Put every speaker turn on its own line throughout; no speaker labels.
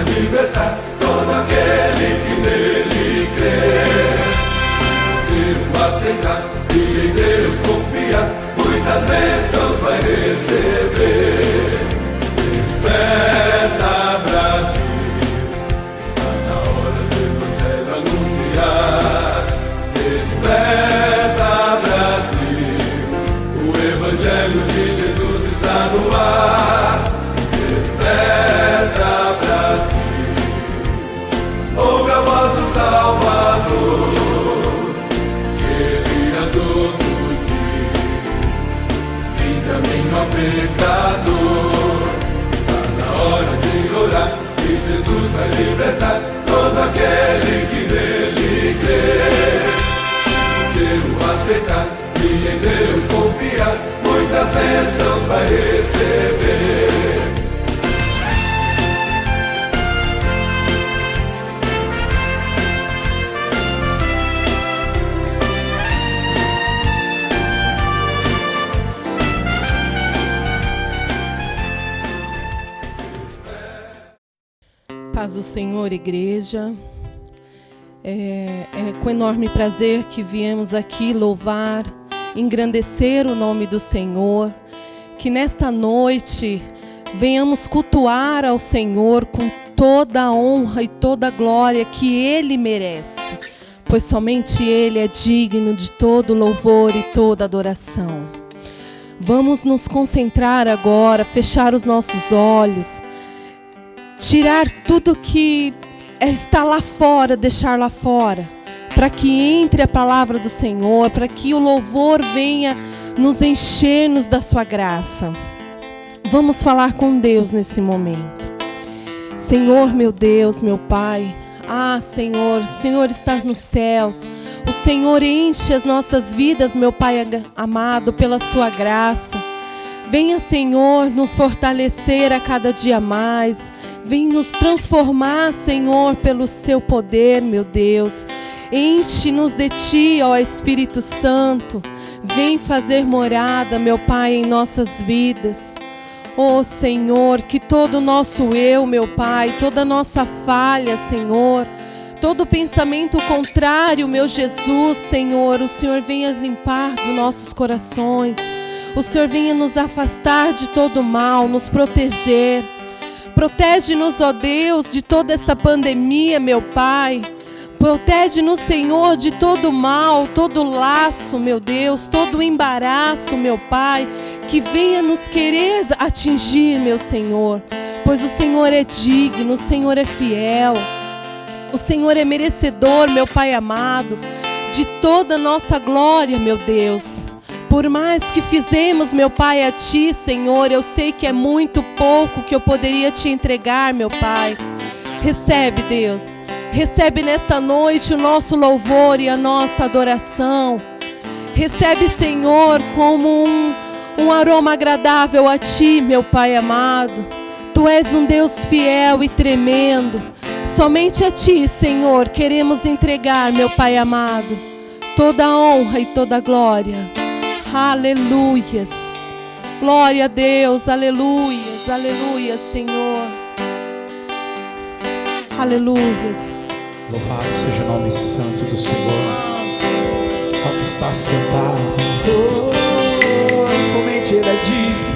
Libertar todo aquele que nele crê. Se o aceitar e em Deus confiar, muitas bênçãos vai receber. Desperta, Brasil, está na hora do Evangelho anunciar. Desperta, Brasil, o Evangelho de Jesus está no ar. Desperta, Brasil, ouve a voz do Salvador, que ele a todos diz: vinde a mim, ó pecador. Está na hora de orar, e Jesus vai libertar todo aquele que nele crê. Se o aceitar e em Deus confiar, muitas bênçãos vai receber.
Paz do Senhor, igreja. É com enorme prazer que viemos aqui louvar, engrandecer o nome do Senhor. Que nesta noite venhamos cultuar ao Senhor com toda a honra e toda a glória que Ele merece, pois somente Ele é digno de todo louvor e toda adoração. Vamos nos concentrar agora, fechar os nossos olhos, tirar tudo que está lá fora, deixar lá fora, para que entre a palavra do Senhor, para que o louvor venha nos encher-nos da sua graça. Vamos falar com Deus nesse momento. Senhor, meu Deus, meu Pai, Senhor, o Senhor está nos céus, o Senhor enche as nossas vidas, meu Pai amado, pela sua graça. Venha, Senhor, nos fortalecer a cada dia mais. Vem nos transformar, Senhor, pelo seu poder, meu Deus. Enche-nos de Ti, ó Espírito Santo. Vem fazer morada, meu Pai, em nossas vidas. Ó Senhor, que todo o nosso eu, meu Pai, toda a nossa falha, Senhor, todo pensamento contrário, meu Jesus, Senhor, o Senhor venha limpar dos nossos corações. O Senhor venha nos afastar de todo mal, nos proteger. Protege-nos, ó Deus, de toda essa pandemia, meu Pai. Protege-nos, Senhor, de todo mal, todo laço, meu Deus, todo embaraço, meu Pai, que venha nos querer atingir, meu Senhor. Pois o Senhor é digno, o Senhor é fiel. O Senhor é merecedor, meu Pai amado, de toda a nossa glória, meu Deus. Por mais que fizemos, meu Pai, a Ti, Senhor, eu sei que é muito pouco que eu poderia Te entregar, meu Pai. Recebe, Deus. Recebe nesta noite o nosso louvor e a nossa adoração. Recebe, Senhor, como um aroma agradável a Ti, meu Pai amado. Tu és um Deus fiel e tremendo. Somente a Ti, Senhor, queremos entregar, meu Pai amado, toda a honra e toda a glória. Aleluias. Glória a Deus. Aleluias. Aleluias, Senhor. Aleluias.
Louvado seja o nome santo do Senhor. Ó que está sentado. Somente Ele é digno.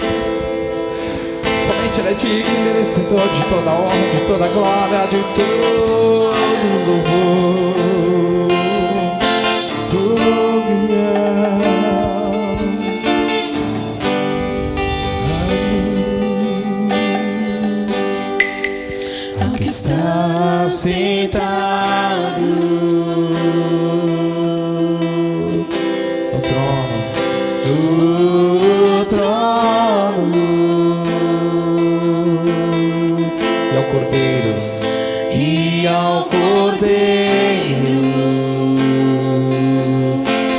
Somente Ele é digno, merecedor de toda a honra, de toda a glória, de todo louvor. Está sentado no trono, e ao Cordeiro,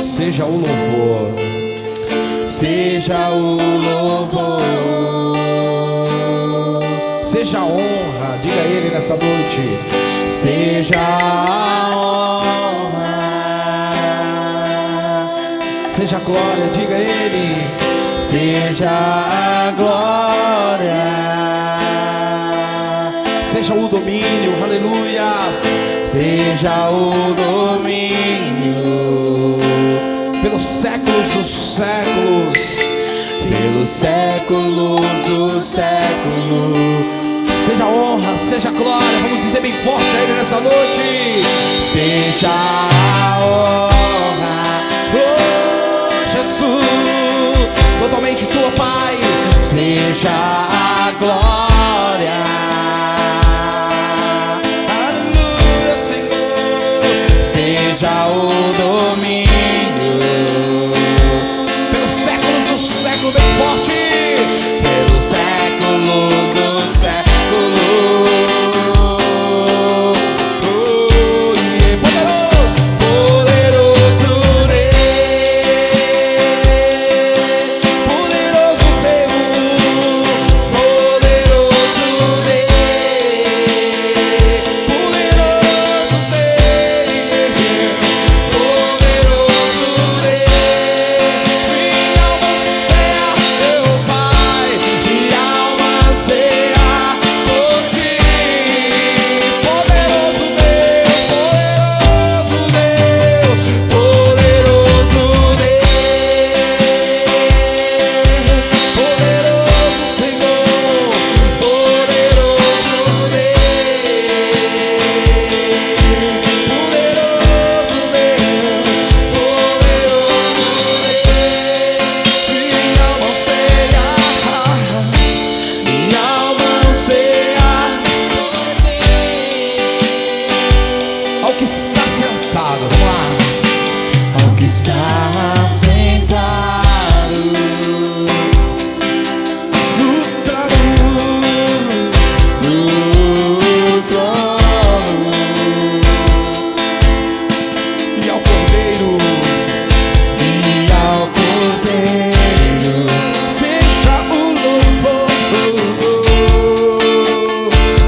seja o louvor, seja o louvor, seja a honra, diga a Ele nessa noite, seja a honra, Seja a glória, diga a Ele.
Seja a glória,
Seja o domínio, aleluia.
seja o domínio,
Pelos séculos dos séculos.
pelos séculos do século.
Seja a honra, seja a glória. Vamos dizer bem forte a Ele nessa noite.
Seja a honra,
Oh, Jesus, totalmente tua, Pai.
seja a glória,
Aleluia, Senhor.
seja o domínio,
Pelos séculos do século, bem forte.
pelos séculos do século.
Oh, yeah. Poderoso,
Poderoso Deus,
poderoso Deus,
poderoso Deus,
poderoso Deus.
poderoso Deus.
Minha alma anseia, meu Pai.
Minha alma anseia por ti.
Poderoso Deus, poderoso Deus.
Poderoso Deus,
Poderoso Senhor,
poderoso Deus,
poderoso Deus. Minha alma anseia
minha alma anseia por ti.
ao que está sentado. Vamos lá.
Ao que está sentado
No trono.
no trono
E ao Cordeiro,
e ao Cordeiro,
seja o louvor.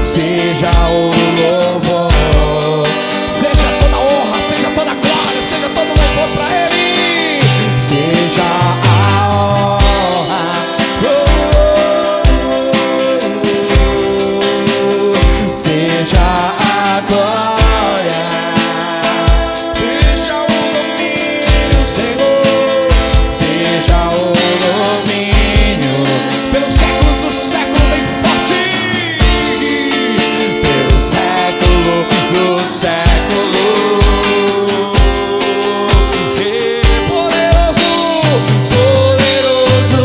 seja o louvor,
Seja toda honra, seja toda glória, seja todo louvor para Ele.
seja a honra, seja a glória,
Seja o domínio, Senhor,
seja o domínio,
pelos séculos do século, bem forte.
pelo século do século.
Poderoso,
Poderoso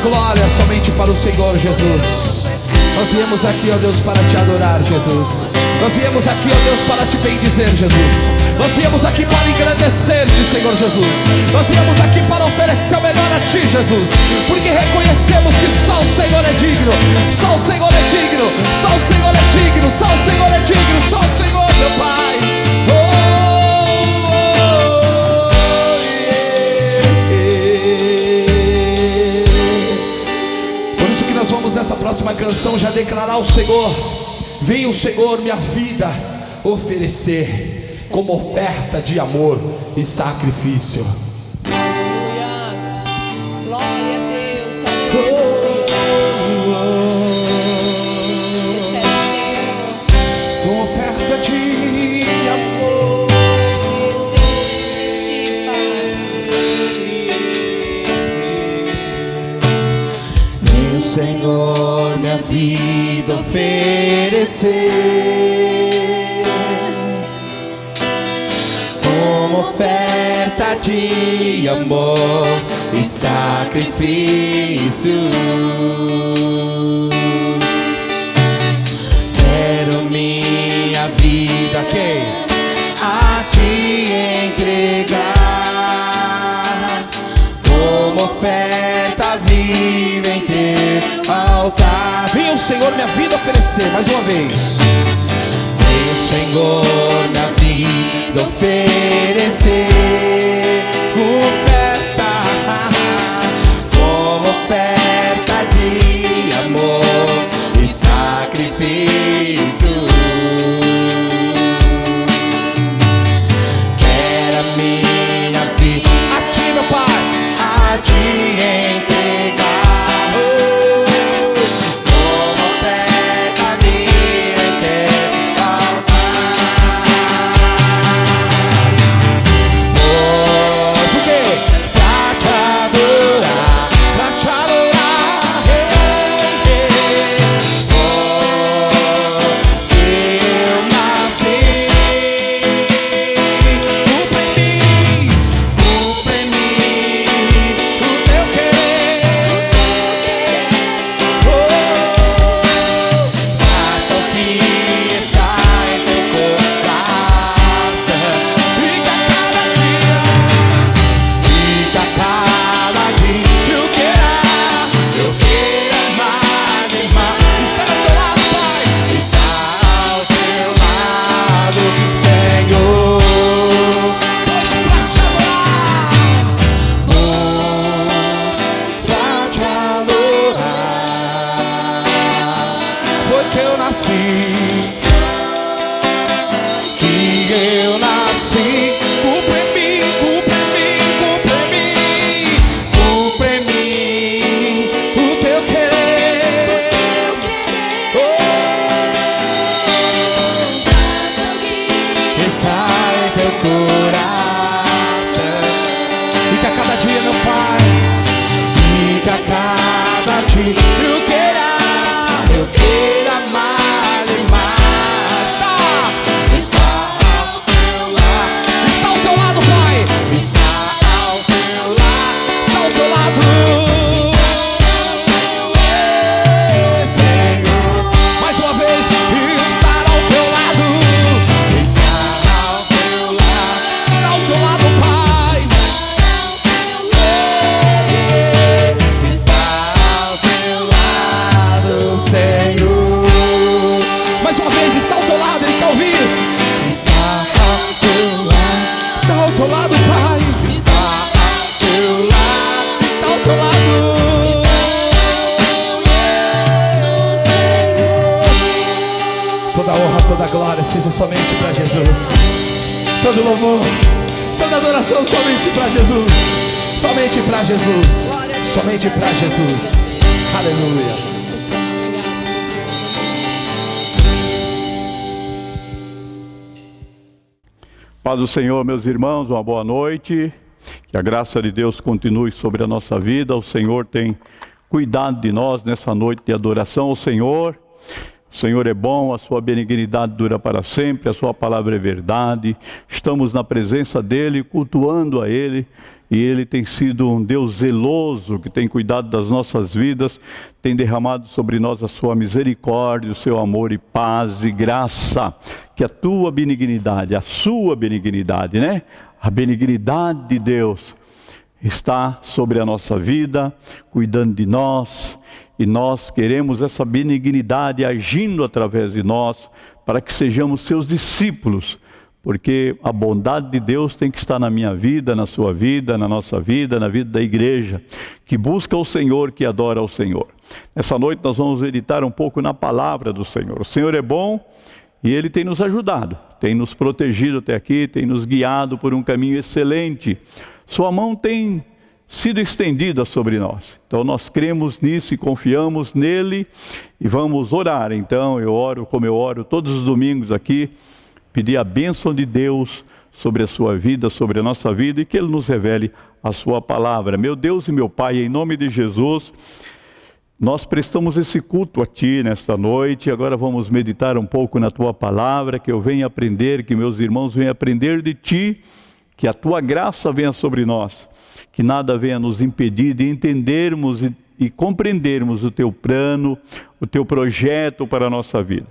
glória somente para o Senhor Jesus. Nós viemos aqui, ó Deus, para te adorar, Jesus. Nós viemos aqui, ó Deus, para te bendizer, Jesus. Nós viemos aqui para engrandecer-te, Senhor Jesus. Nós viemos aqui para oferecer o melhor a ti, Jesus, porque reconhecemos que só o Senhor é digno. Só o Senhor é digno. Só o Senhor é digno. Só o Senhor é digno. Só o Senhor, meu Pai. próxima canção já declarar ao Senhor: vem o Senhor minha vida oferecer como oferta de amor e sacrifício.
Aleluia. Glória a Deus.
Com oferta de amor.
Vem o Senhor minha vida oferecer como oferta de amor e sacrifício. Quero minha vida a te entregar como oferta viva em teu altar.
Vem o Senhor minha vida oferecer, mais uma vez.
Vem o Senhor minha vida oferecer oferta como oferta de amor e sacrifício. Quero a minha vida
A ti, meu Pai,
a te entregar como oferta viva em teu altar.
pois o quê?
Pra te adorar,
Pra te adorar.
porque eu nasci.
Cumpre em mim o teu querer.
Faça o que está em teu coração.
E que a cada dia
Eu queira mais e mais.
está do teu lado, Pai.
Está ao teu lado, Senhor.
Pois pra te adorar.
Pra te adorar,
Porque eu nasci.
que eu nasci.
Cumpre em mim, cumpre em mim, cumpre em mim.
Cumpre em mim
O teu querer.
está em teu coração.
E que a cada dia, meu Pai,
E que a cada dia eu queira mais e mais. Está ao teu lado,
está ao teu lado, Pai.
está ao teu lado,
Está ao teu lado.
Senhor.
Mais uma vez, estar ao teu lado.
Está ao teu lado,
Está ao teu lado, Pai.
está ao teu lado, Senhor.
Mais uma vez, está ao teu lado. Ele quer ouvir.
Está ao teu lado,
Está ao teu lado, Pai.
está ao teu lado,
Está ao teu lado. Toda honra, toda glória seja somente para Jesus. Todo louvor, toda adoração somente para Jesus. Somente para Jesus. Somente para Jesus. Aleluia.
Paz do Senhor, meus irmãos, uma boa noite. Que a graça de Deus continue sobre a nossa vida. O Senhor tem cuidado de nós nessa noite de adoração ao Senhor. O Senhor é bom, a sua benignidade dura para sempre, a sua palavra é verdade. Estamos na presença dEle, cultuando a Ele. E Ele tem sido um Deus zeloso, que tem cuidado das nossas vidas, tem derramado sobre nós a sua misericórdia, o seu amor e paz e graça. Que a tua benignidade, a sua benignidade, né? A benignidade de Deus está sobre a nossa vida, cuidando de nós. E nós queremos essa benignidade agindo através de nós, para que sejamos seus discípulos,
porque a bondade de Deus tem que estar na minha vida, na sua vida, na nossa vida, na vida da igreja, que busca o Senhor, que adora o Senhor. Nessa noite nós vamos meditar um pouco na palavra do Senhor. O Senhor é bom e Ele tem nos ajudado, tem nos protegido até aqui, tem nos guiado por um caminho excelente. Sua mão tem sido estendida sobre nós. Então nós cremos nisso e confiamos nele e vamos orar. Então eu oro como eu oro todos os domingos aqui, pedir a bênção de Deus sobre a sua vida, sobre a nossa vida, e que Ele nos revele a sua palavra. Meu Deus e meu Pai, em nome de Jesus, nós prestamos esse culto a Ti nesta noite. Agora vamos meditar um pouco na Tua palavra, que eu venha aprender, que meus irmãos venham aprender de Ti, que a Tua graça venha sobre nós, que nada venha nos impedir de entendermos e compreendermos o Teu plano, o Teu projeto para a nossa vida.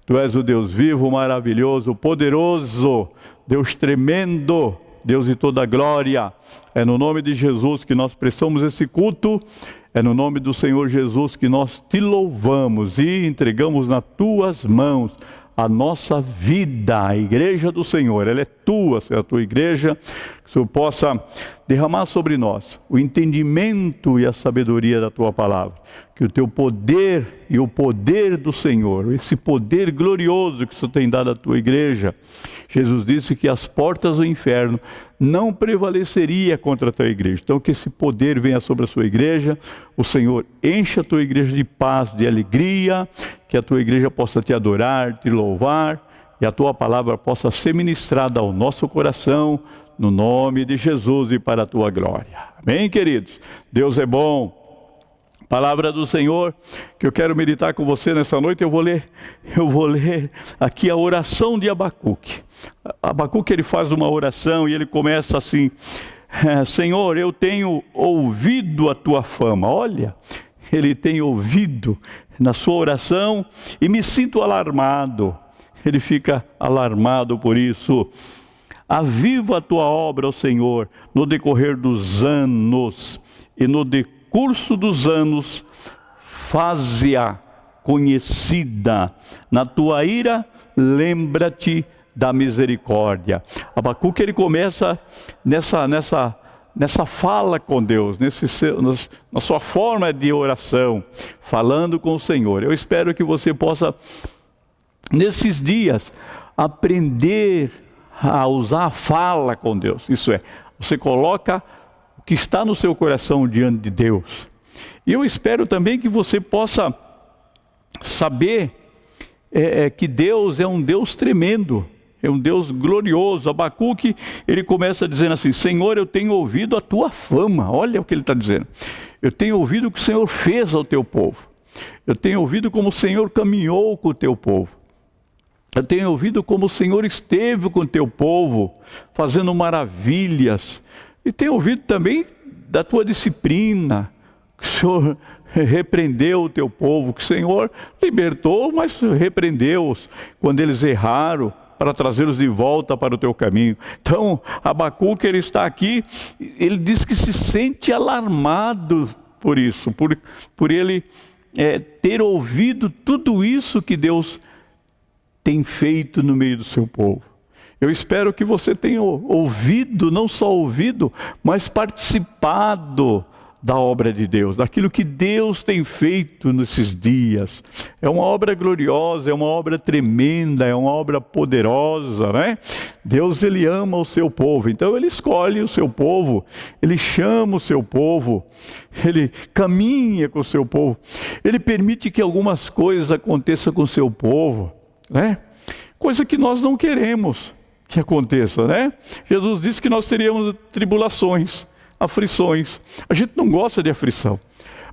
Tu és o Deus vivo, maravilhoso, poderoso, Deus tremendo, Deus de toda glória. É no nome de Jesus que nós prestamos esse culto, é no nome do Senhor Jesus que nós Te louvamos e entregamos nas Tuas mãos a nossa vida, a igreja do Senhor. Ela é Tua, é a Tua igreja, que o Senhor possa derramar sobre nós o entendimento e a sabedoria da Tua palavra, que o Teu poder e o poder do Senhor, esse poder glorioso que o Senhor tem dado à Tua igreja. Jesus disse que as portas do inferno não prevaleceria contra a Tua igreja. Então que esse poder venha sobre a Sua igreja, o Senhor encha a Tua igreja de paz, de alegria, que a Tua igreja possa Te adorar, Te louvar, e a Tua palavra possa ser ministrada ao nosso coração, no nome de Jesus e para a Tua glória. Amém, queridos? Deus é bom. Palavra do Senhor, que eu quero meditar com você nessa noite. Eu vou ler aqui a oração de Abacuque. Abacuque, ele faz uma oração e ele começa assim: Senhor, eu tenho ouvido a Tua fama. Olha, ele tem ouvido na sua oração e me sinto alarmado. Ele fica alarmado por isso. Aviva a Tua obra, ó Senhor, no decorrer dos anos, e no decurso dos anos, faze-a conhecida. Na Tua ira, lembra-te da misericórdia. Abacuque, ele começa nessa fala com Deus, na sua forma de oração, falando com o Senhor. Eu espero que você possa, nesses dias, aprender a usar a fala com Deus. Isso é, você coloca o que está no seu coração diante de Deus. E eu espero também que você possa saber que Deus é um Deus tremendo, é um Deus glorioso. Abacuque, ele começa dizendo assim: Senhor, eu tenho ouvido a Tua fama. Olha o que ele está dizendo. Eu tenho ouvido o que o Senhor fez ao Teu povo. Eu tenho ouvido como o Senhor caminhou com o Teu povo. Eu tenho ouvido como o Senhor esteve com o Teu povo, fazendo maravilhas. E tenho ouvido também da Tua disciplina, que o Senhor repreendeu o Teu povo, que o Senhor libertou, mas repreendeu-os quando eles erraram, para trazê-los de volta para o Teu caminho. Então, Abacuque, ele está aqui, ele diz que se sente alarmado por isso, por ele ter ouvido tudo isso que Deus tem feito no meio do seu povo. Eu espero que você tenha ouvido, não só ouvido, mas participado da obra de Deus, daquilo que Deus tem feito nesses dias. É uma obra gloriosa, é uma obra tremenda, é uma obra poderosa, né? Deus, ele ama o seu povo, então ele escolhe o seu povo, ele chama o seu povo, ele caminha com o seu povo, ele permite que algumas coisas aconteçam com o seu povo, né? Coisa que nós não queremos que aconteça, né? Jesus disse que nós teríamos tribulações, aflições. A gente não gosta de aflição,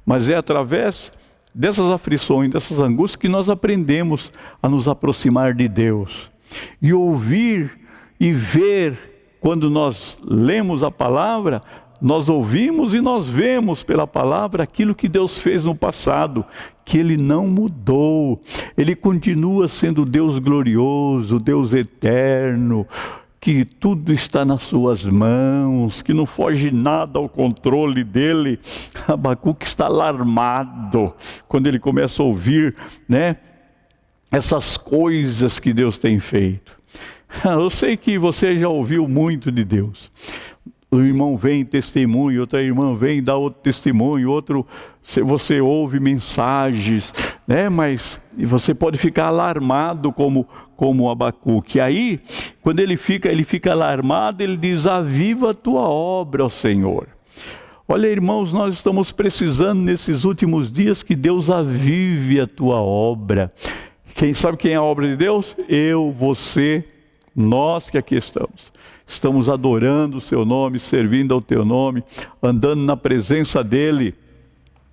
mas é através dessas aflições, dessas angústias, que nós aprendemos a nos aproximar de Deus. E ouvir e ver, quando nós lemos a palavra, nós ouvimos e nós vemos pela palavra aquilo que Deus fez no passado, que Ele não mudou. Ele continua sendo Deus glorioso, Deus eterno, que tudo está nas suas mãos, que não foge nada ao controle dele. Abacuque está alarmado quando ele começa a ouvir, né, essas coisas que Deus tem feito. Eu sei que você já ouviu muito de Deus. O irmão vem testemunho, outra irmã vem dar outro testemunho, você ouve mensagens, né? Mas você pode ficar alarmado como Abacuque. Aí, quando ele fica alarmado, ele diz: aviva a tua obra, ó Senhor. Olha, irmãos, nós estamos precisando nesses últimos dias que Deus avive a tua obra. Quem sabe quem é a obra de Deus? Eu, você, nós que aqui estamos. Estamos adorando o seu nome, servindo ao teu nome, andando na presença dEle.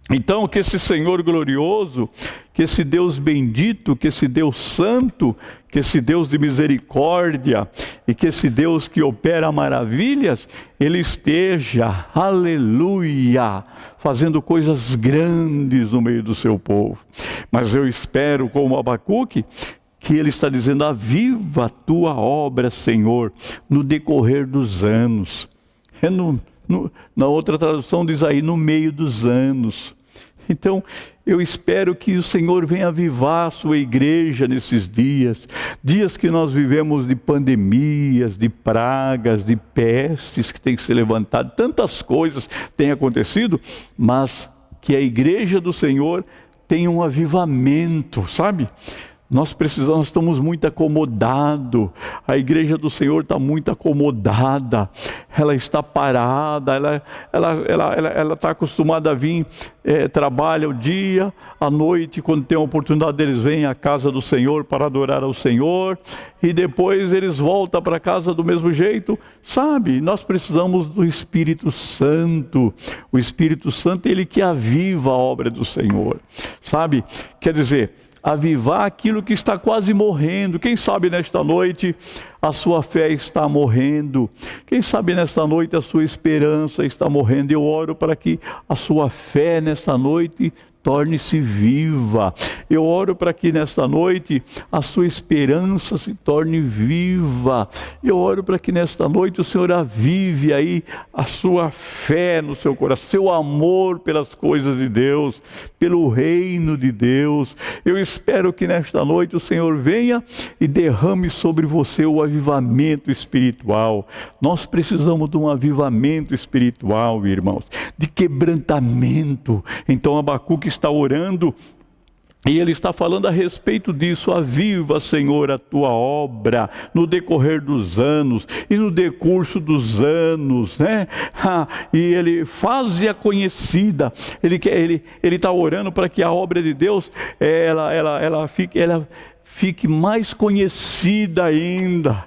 Então, que esse Senhor glorioso, que esse Deus bendito, que esse Deus santo, que esse Deus de misericórdia e que esse Deus que opera maravilhas, Ele esteja, aleluia, fazendo coisas grandes no meio do seu povo. Mas eu espero, como Abacuque, que ele está dizendo: aviva a tua obra, Senhor, no decorrer dos anos. Na outra tradução diz aí, no meio dos anos. Então, eu espero que o Senhor venha avivar a sua igreja nesses dias que nós vivemos de pandemias, de pragas, de pestes que têm se levantado, tantas coisas têm acontecido, mas que a igreja do Senhor tenha um avivamento, sabe? Nós estamos muito acomodados, a igreja do Senhor está muito acomodada, ela está parada, ela está acostumada a vir, trabalha o dia, à noite, quando tem a oportunidade, eles vêm à casa do Senhor para adorar ao Senhor, e depois eles voltam para casa do mesmo jeito, sabe? Nós precisamos do Espírito Santo, o Espírito Santo, Ele que aviva a obra do Senhor, sabe? Quer dizer, avivar aquilo que está quase morrendo. Quem sabe nesta noite a sua fé está morrendo. Quem sabe nesta noite a sua esperança está morrendo. Eu oro para que a sua fé nesta noite torne-se viva. Eu oro para que nesta noite a sua esperança se torne viva. Eu oro para que nesta noite o Senhor avive aí a sua fé no seu coração, seu amor pelas coisas de Deus, pelo reino de Deus. Eu espero que nesta noite o Senhor venha e derrame sobre você o avivamento espiritual. Nós precisamos de um avivamento espiritual, irmãos, de quebrantamento. Então Abacuque está orando e ele está falando a respeito disso: aviva, Senhor, a tua obra no decorrer dos anos e no decurso dos anos, né? E ele faz-a conhecida. Ele está orando para que a obra de Deus ela fique mais conhecida ainda.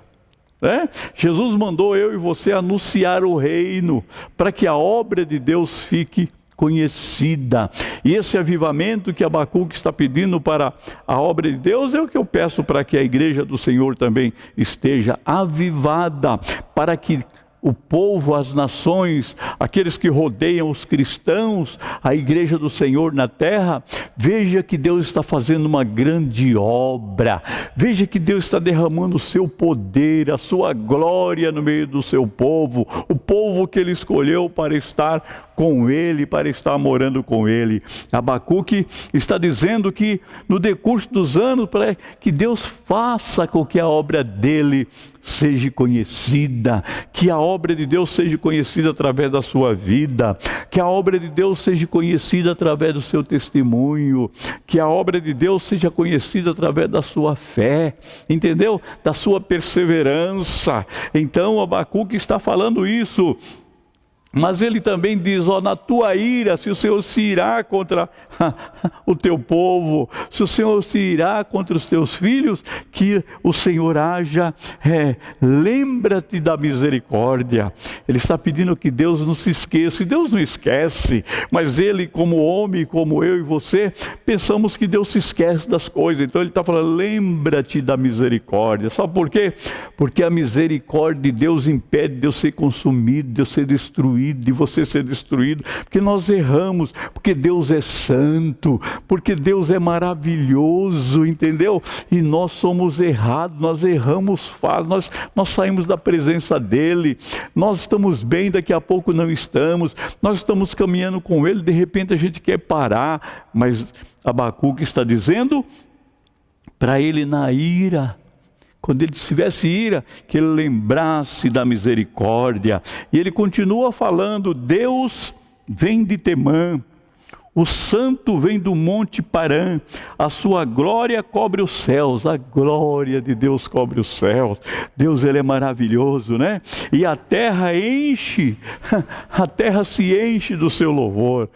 Jesus mandou eu e você anunciar o reino para que a obra de Deus fique conhecida. E esse avivamento que Abacuque está pedindo para a obra de Deus é o que eu peço para que a igreja do Senhor também esteja avivada, para que o povo, as nações, aqueles que rodeiam os cristãos, a igreja do Senhor na terra, veja que Deus está fazendo uma grande obra, veja que Deus está derramando o seu poder, a sua glória no meio do seu povo, o povo que Ele escolheu para estar com Ele, para estar morando com Ele. Abacuque está dizendo que no decurso dos anos, para que Deus faça com que a obra dEle seja conhecida, que a obra de Deus seja conhecida através da sua vida, que a obra de Deus seja conhecida através do seu testemunho, que a obra de Deus seja conhecida através da sua fé, entendeu? Da sua perseverança. Então Abacuque está falando isso. Mas ele também diz: na tua ira, se o Senhor se irá contra o teu povo, se o Senhor se irá contra os teus filhos, que o Senhor haja, lembra-te da misericórdia. Ele está pedindo que Deus não se esqueça, e Deus não esquece, mas Ele, como homem, como eu e você, pensamos que Deus se esquece das coisas. Então Ele está falando: lembra-te da misericórdia. Sabe por quê? Porque a misericórdia de Deus impede de eu ser consumido, de eu ser destruído, de você ser destruído, porque nós erramos, porque Deus é santo, porque Deus é maravilhoso, entendeu? E nós somos errados, nós erramos fácil, nós saímos da presença dEle, nós estamos bem, daqui a pouco não estamos, nós estamos caminhando com Ele, de repente a gente quer parar, mas Abacuque está dizendo para ele na ira, quando ele tivesse ira, que ele lembrasse da misericórdia. E ele continua falando: Deus vem de Temã, o santo vem do monte Parã, a sua glória cobre os céus. A glória de Deus cobre os céus. Deus, ele é maravilhoso, né? E a terra se enche do seu louvor.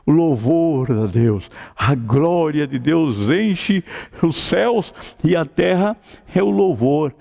O louvor a Deus, a glória de Deus enche os céus, e a terra é o louvor.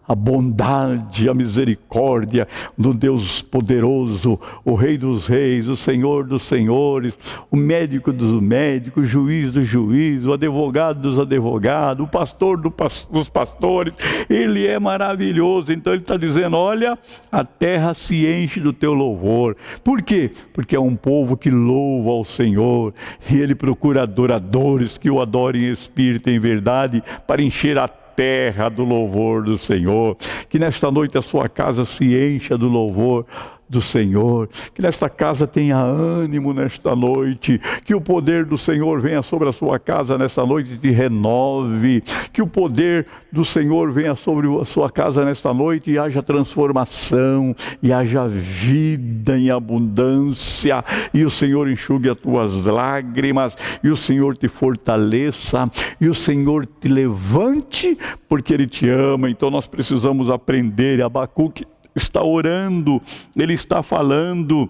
A bondade, a misericórdia do Deus poderoso, o Rei dos reis, o Senhor dos senhores, o médico dos médicos, o juiz dos juízes, o advogado dos advogados, o pastor dos pastores. Ele é maravilhoso. Então ele está dizendo: olha, a terra se enche do teu louvor. Por quê? Porque é um povo que louva ao Senhor, e ele procura adoradores que o adorem em espírito e em verdade, para encher a terra do louvor do Senhor. Que nesta noite a sua casa se encha do louvor do Senhor, que nesta casa tenha ânimo nesta noite, que o poder do Senhor venha sobre a sua casa nesta noite e te renove, que o poder do Senhor venha sobre a sua casa nesta noite e haja transformação, e haja vida em abundância, e o Senhor enxugue as tuas lágrimas, e o Senhor te fortaleça, e o Senhor te levante, porque Ele te ama. Então nós precisamos aprender. Abacuque está orando, ele está falando,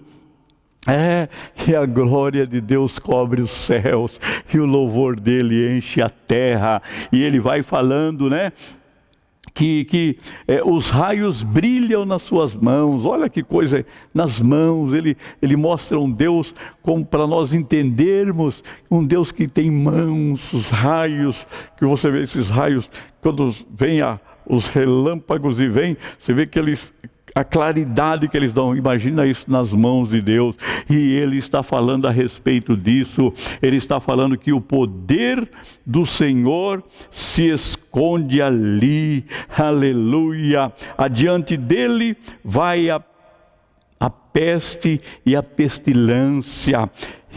que a glória de Deus cobre os céus, e o louvor dele enche a terra. E ele vai falando, né, que os raios brilham nas suas mãos. Olha que coisa, nas mãos. Ele mostra um Deus, como para nós entendermos, um Deus que tem mãos. Os raios, que você vê esses raios, quando vem os relâmpagos e vem, você vê que a claridade que eles dão, imagina isso nas mãos de Deus. E ele está falando a respeito disso. Ele está falando que o poder do Senhor se esconde ali, aleluia. Adiante dele vai a peste e a pestilência,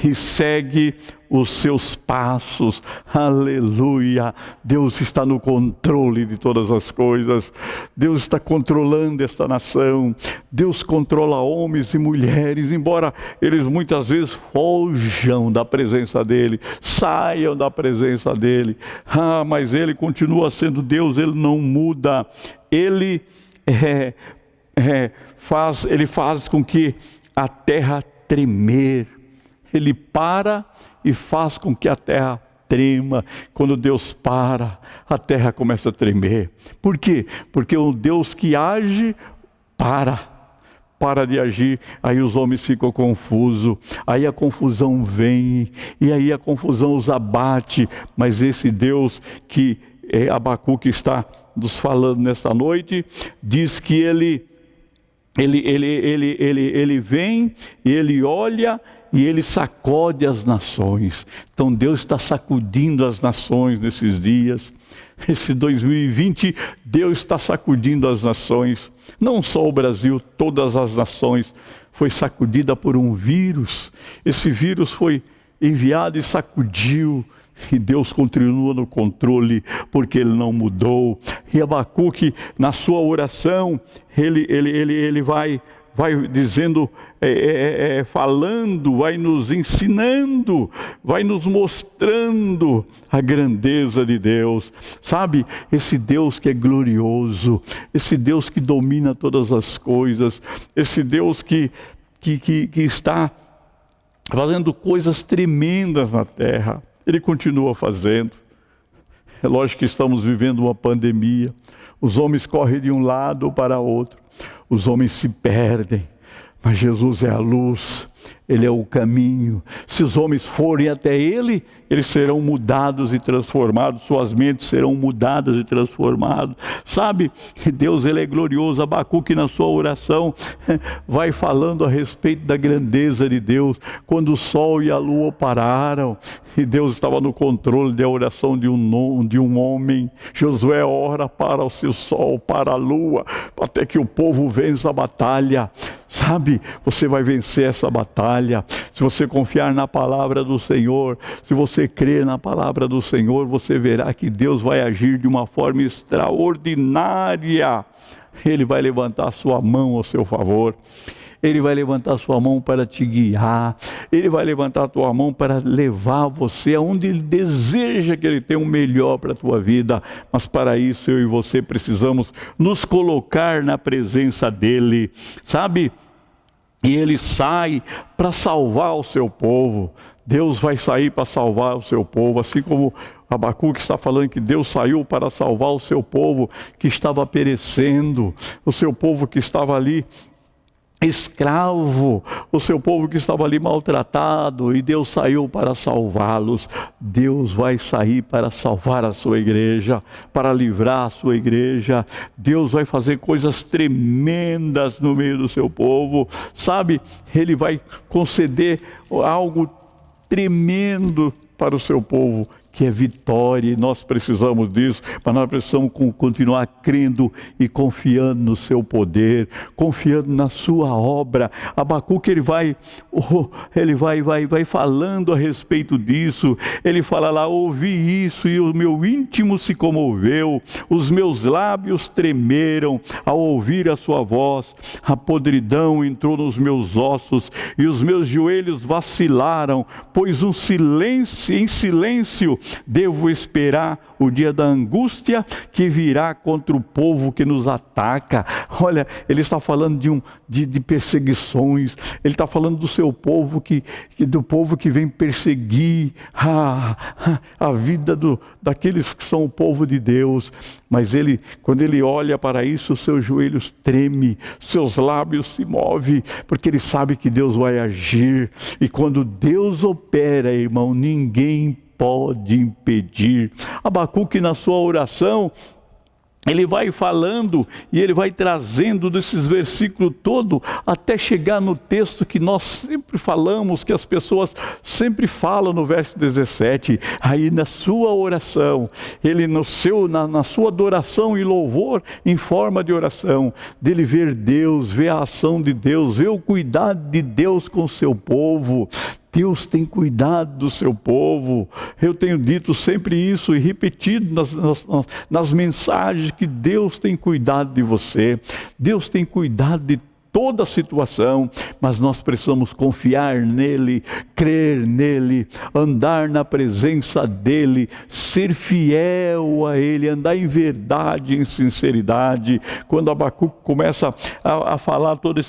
e segue os seus passos, aleluia. Deus está no controle de todas as coisas. Deus está controlando esta nação. Deus controla homens e mulheres, embora eles muitas vezes fujam da presença dEle, saiam da presença dEle, mas Ele continua sendo Deus. Ele não muda. Ele faz com que a terra tremer. Ele para e faz com que a terra trema. Quando Deus para, a terra começa a tremer. Por quê? Porque o Deus que age para de agir. Aí os homens ficam confusos, aí a confusão vem, e aí a confusão os abate. Mas esse Deus que Abacuque está nos falando nesta noite, diz que ele vem e ele olha e ele sacode as nações. Então Deus está sacudindo as nações nesses dias. Esse 2020, Deus está sacudindo as nações. Não só o Brasil, todas as nações foi sacudida por um vírus. Esse vírus foi enviado e sacudiu. E Deus continua no controle, porque Ele não mudou. E Abacuque, na sua oração, ele vai dizendo, falando, vai nos ensinando, vai nos mostrando a grandeza de Deus. Sabe, esse Deus que é glorioso, esse Deus que domina todas as coisas, esse Deus que está fazendo coisas tremendas na terra. Ele continua fazendo. É lógico que estamos vivendo uma pandemia. Os homens correm de um lado para outro. Os homens se perdem. Mas Jesus é a luz. Ele é o caminho. Se os homens forem até Ele, eles serão mudados e transformados. Suas mentes serão mudadas e transformadas. Sabe, Deus, Ele é glorioso. Abacuque, na sua oração, vai falando a respeito da grandeza de Deus. Quando o sol e a lua pararam, e Deus estava no controle da oração de um homem. Josué ora para o seu sol, para a lua, até que o povo vença a batalha. Sabe, você vai vencer essa batalha. batalha. Se você confiar na palavra do Senhor, se você crer na palavra do Senhor, você verá que Deus vai agir de uma forma extraordinária. Ele vai levantar a sua mão ao seu favor. Ele vai levantar a sua mão para te guiar. Ele vai levantar a tua mão para levar você aonde Ele deseja que Ele tenha o melhor para a tua vida. Mas para isso eu e você precisamos nos colocar na presença dEle, sabe? E Ele sai para salvar o seu povo. Deus vai sair para salvar o seu povo, assim como Abacuque está falando que Deus saiu para salvar o seu povo que estava perecendo, o seu povo que estava ali escravo, o seu povo que estava ali maltratado, e Deus saiu para salvá-los. Deus vai sair para salvar a sua igreja, para livrar a sua igreja. Deus vai fazer coisas tremendas no meio do seu povo, sabe? Ele vai conceder algo tremendo para o seu povo, que é vitória, e nós precisamos disso, mas nós precisamos continuar crendo e confiando no seu poder, confiando na sua obra. Abacuque, ele vai falando a respeito disso. Ele fala lá: ouvi isso e o meu íntimo se comoveu, os meus lábios tremeram ao ouvir a sua voz, a podridão entrou nos meus ossos e os meus joelhos vacilaram, pois em silêncio devo esperar o dia da angústia que virá contra o povo que nos ataca. Olha, ele está falando de perseguições. Ele está falando do seu povo, do povo que vem perseguir a vida daqueles que são o povo de Deus. Mas quando ele olha para isso, seus joelhos tremem, seus lábios se movem, porque ele sabe que Deus vai agir. E quando Deus opera, irmão, ninguém pode impedir. Abacuque, na sua oração, ele vai falando e ele vai trazendo desses versículos todo até chegar no texto que nós sempre falamos, que as pessoas sempre falam no verso 17. Aí na sua oração, ele na sua adoração e louvor em forma de oração, dele ver Deus, ver a ação de Deus, ver o cuidado de Deus com o seu povo. Deus tem cuidado do seu povo. Eu tenho dito sempre isso e repetido nas mensagens, que Deus tem cuidado de você. Deus tem cuidado de toda a situação, mas nós precisamos confiar nele, crer nele, andar na presença dele, ser fiel a ele, andar em verdade, em sinceridade. Quando Abacuque começa a falar toda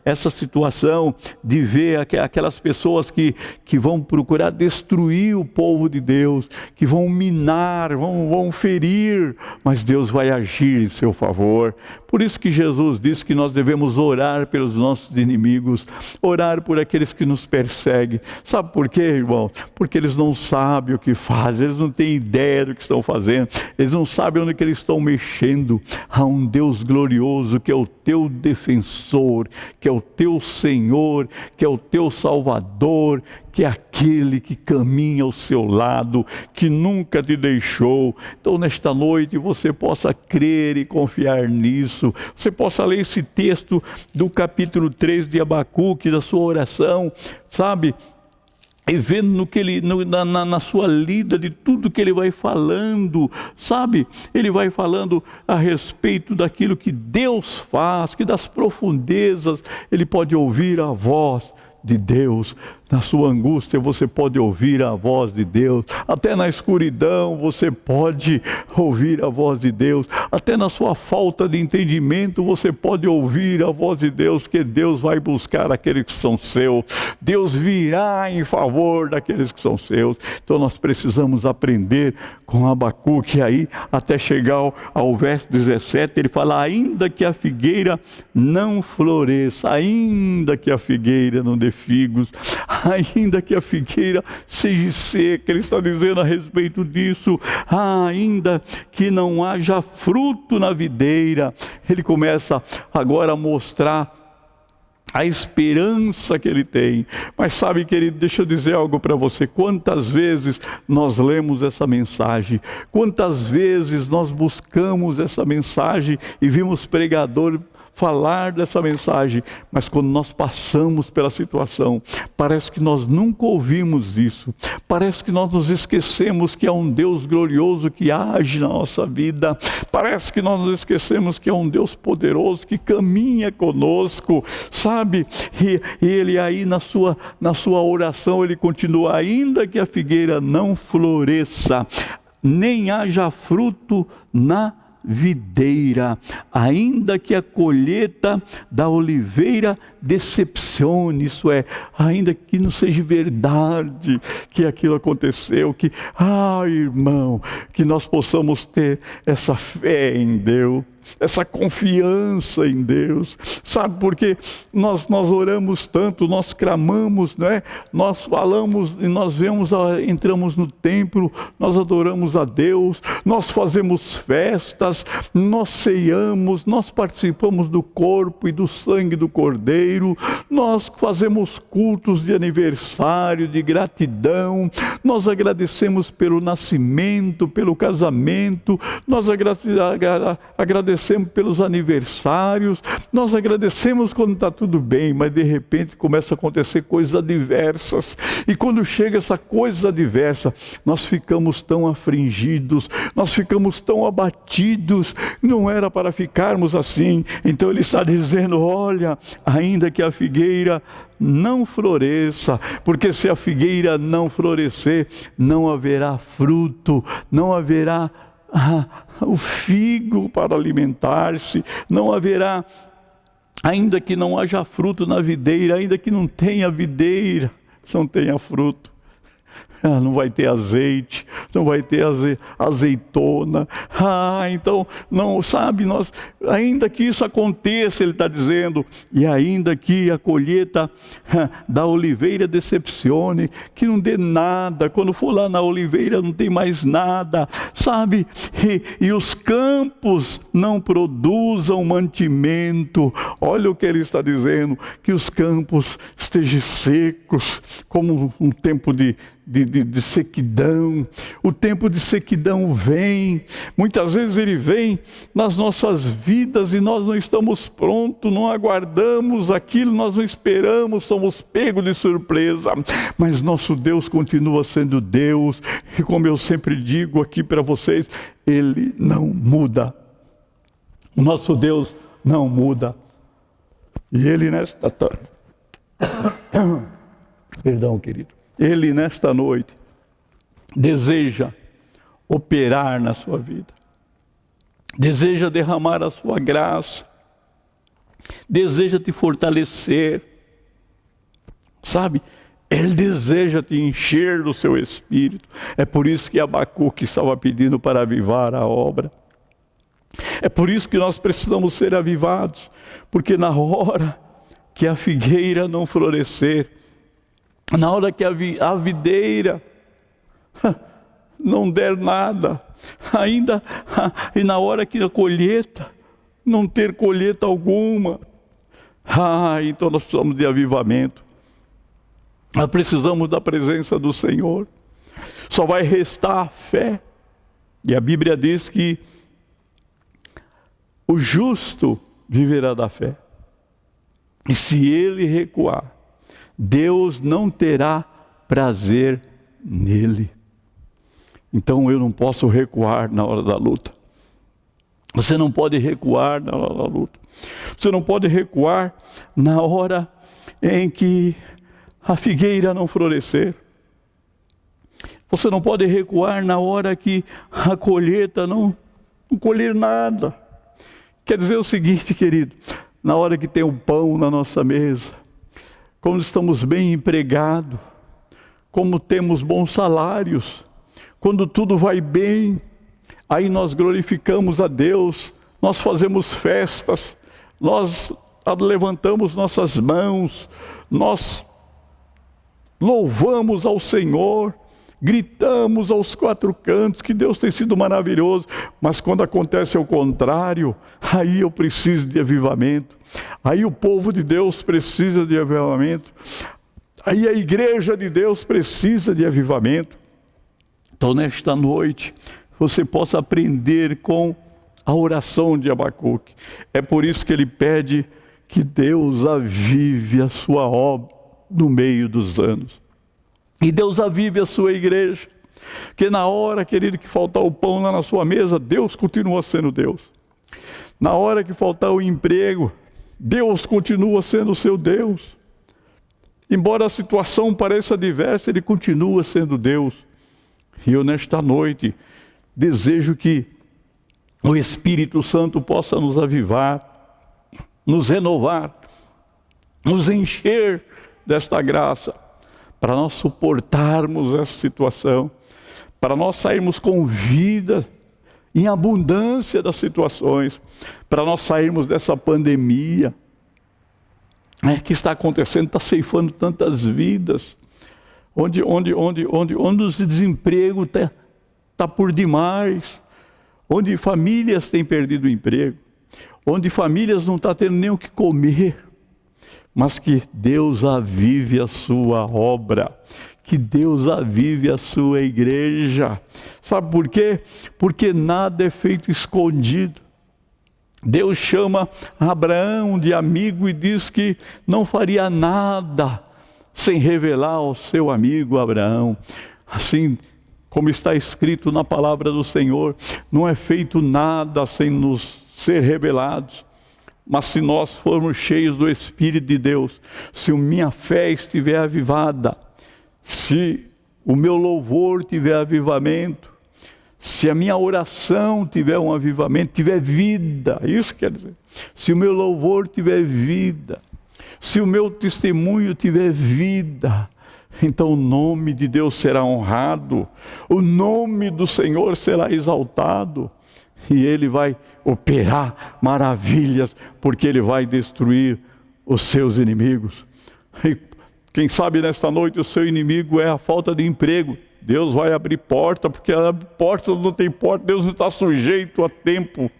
essa situação de ver aquelas pessoas que vão procurar destruir o povo de Deus, que vão minar, vão ferir, mas Deus vai agir em seu favor. Por isso que Jesus disse que nós devemos orar pelos nossos inimigos, orar por aqueles que nos perseguem. Sabe por quê, irmão? Porque eles não sabem o que fazem, eles não têm ideia do que estão fazendo, eles não sabem onde que eles estão mexendo. Há um Deus glorioso que é o teu defensor, que é o teu Senhor, que é o teu Salvador, que é aquele que caminha ao seu lado, que nunca te deixou. Então, nesta noite, você possa crer e confiar nisso. Você possa ler esse texto do capítulo 3 de Abacuque, da sua oração, sabe? E vendo na sua lida de tudo que ele vai falando, sabe? Ele vai falando a respeito daquilo que Deus faz, que das profundezas ele pode ouvir a voz de Deus. Na sua angústia você pode ouvir a voz de Deus, até na escuridão você pode ouvir a voz de Deus, até na sua falta de entendimento você pode ouvir a voz de Deus, porque Deus vai buscar aqueles que são seus, Deus virá em favor daqueles que são seus. Então nós precisamos aprender com Abacuque aí, até chegar ao verso 17, ele fala: ainda que a figueira não floresça, ainda que a figueira não dê figos, ainda que a figueira seja seca, ele está dizendo a respeito disso, ainda que não haja fruto na videira. Ele começa agora a mostrar a esperança que ele tem. Mas sabe, querido, deixa eu dizer algo para você. Quantas vezes nós lemos essa mensagem, quantas vezes nós buscamos essa mensagem e vimos pregador falar dessa mensagem, mas quando nós passamos pela situação, parece que nós nunca ouvimos isso, parece que nós nos esquecemos que há um Deus glorioso que age na nossa vida, parece que nós nos esquecemos que há um Deus poderoso que caminha conosco, sabe? E ele aí na sua oração, ele continua: ainda que a figueira não floresça, nem haja fruto na videira, ainda que a colheita da oliveira decepcione, isso é, ainda que não seja verdade que aquilo aconteceu, que, irmão, que nós possamos ter essa fé em Deus, essa confiança em Deus, sabe? Porque nós oramos tanto, nós clamamos, né? Nós falamos e nós entramos no templo, nós adoramos a Deus, nós fazemos festas, nós ceiamos, nós participamos do corpo e do sangue do Cordeiro, nós fazemos cultos de aniversário, de gratidão, nós agradecemos pelo nascimento, pelo casamento, nós agradecemos pelos aniversários, nós agradecemos quando está tudo bem, mas de repente começa a acontecer coisas adversas, e quando chega essa coisa adversa, nós ficamos tão afligidos, nós ficamos tão abatidos, não era para ficarmos assim. Então ele está dizendo: olha, ainda que a figueira não floresça, porque se a figueira não florescer, não haverá fruto, não haverá o figo para alimentar-se, não haverá, ainda que não haja fruto na videira, ainda que não tenha videira, não tenha fruto, não vai ter azeite, não vai ter azeitona, então, não, sabe, nós, ainda que isso aconteça, ele está dizendo, e ainda que a colheita da oliveira decepcione, que não dê nada, quando for lá na oliveira não tem mais nada, sabe, e os campos não produzam mantimento, olha o que ele está dizendo, que os campos estejam secos, como um tempo de sequidão. O tempo de sequidão vem, muitas vezes ele vem nas nossas vidas e nós não estamos prontos, não aguardamos aquilo, nós não esperamos, somos pegos de surpresa, mas nosso Deus continua sendo Deus, e como eu sempre digo aqui para vocês, Ele não muda, o nosso Deus não muda, e Ele nesta perdão, querido, Ele nesta noite deseja operar na sua vida, deseja derramar a sua graça, deseja te fortalecer, sabe? Ele deseja te encher do seu espírito. É por isso que Abacuque estava pedindo para avivar a obra. É por isso que nós precisamos ser avivados, porque na hora que a figueira não florescer, na hora que a videira não der nada, ainda, e na hora que a colheita não ter colheita alguma, então nós precisamos de avivamento, nós precisamos da presença do Senhor, só vai restar a fé, e a Bíblia diz que o justo viverá da fé, e se ele recuar, Deus não terá prazer nele. Então eu não posso recuar na hora da luta. Você não pode recuar na hora da luta. Você não pode recuar na hora em que a figueira não florescer. Você não pode recuar na hora que a colheita não colher nada. Quer dizer o seguinte, querido, na hora que tem o pão na nossa mesa, como estamos bem empregados, como temos bons salários, quando tudo vai bem, aí nós glorificamos a Deus, nós fazemos festas, nós levantamos nossas mãos, nós louvamos ao Senhor, gritamos aos quatro cantos que Deus tem sido maravilhoso, mas quando acontece o contrário, aí eu preciso de avivamento, aí o povo de Deus precisa de avivamento, aí a igreja de Deus precisa de avivamento. Então nesta noite, você possa aprender com a oração de Abacuque. É por isso que ele pede que Deus avive a sua obra no meio dos anos. E Deus avive a sua igreja. Porque na hora, querido, que faltar o pão lá na sua mesa, Deus continua sendo Deus. Na hora que faltar o emprego, Deus continua sendo o seu Deus. Embora a situação pareça adversa, Ele continua sendo Deus. E eu nesta noite desejo que o Espírito Santo possa nos avivar, nos renovar, nos encher desta graça, para nós suportarmos essa situação, para nós sairmos com vida, em abundância das situações, para nós sairmos dessa pandemia que está acontecendo, está ceifando tantas vidas, onde o desemprego está por demais, onde famílias têm perdido o emprego, onde famílias não estão tendo nem o que comer, mas que Deus avive a sua obra, que Deus avive a sua igreja. Sabe por quê? Porque nada é feito escondido. Deus chama Abraão de amigo e diz que não faria nada sem revelar ao seu amigo Abraão. Assim como está escrito na palavra do Senhor, não é feito nada sem nos ser revelados. Mas se nós formos cheios do Espírito de Deus, se a minha fé estiver avivada, se o meu louvor tiver avivamento, se a minha oração tiver um avivamento, tiver vida, isso quer dizer, se o meu louvor tiver vida, se o meu testemunho tiver vida, então o nome de Deus será honrado, o nome do Senhor será exaltado, e Ele vai operar maravilhas, porque Ele vai destruir os seus inimigos. E quem sabe nesta noite o seu inimigo é a falta de emprego. Deus vai abrir porta, porque a porta não tem porta, Deus não está sujeito a tempo.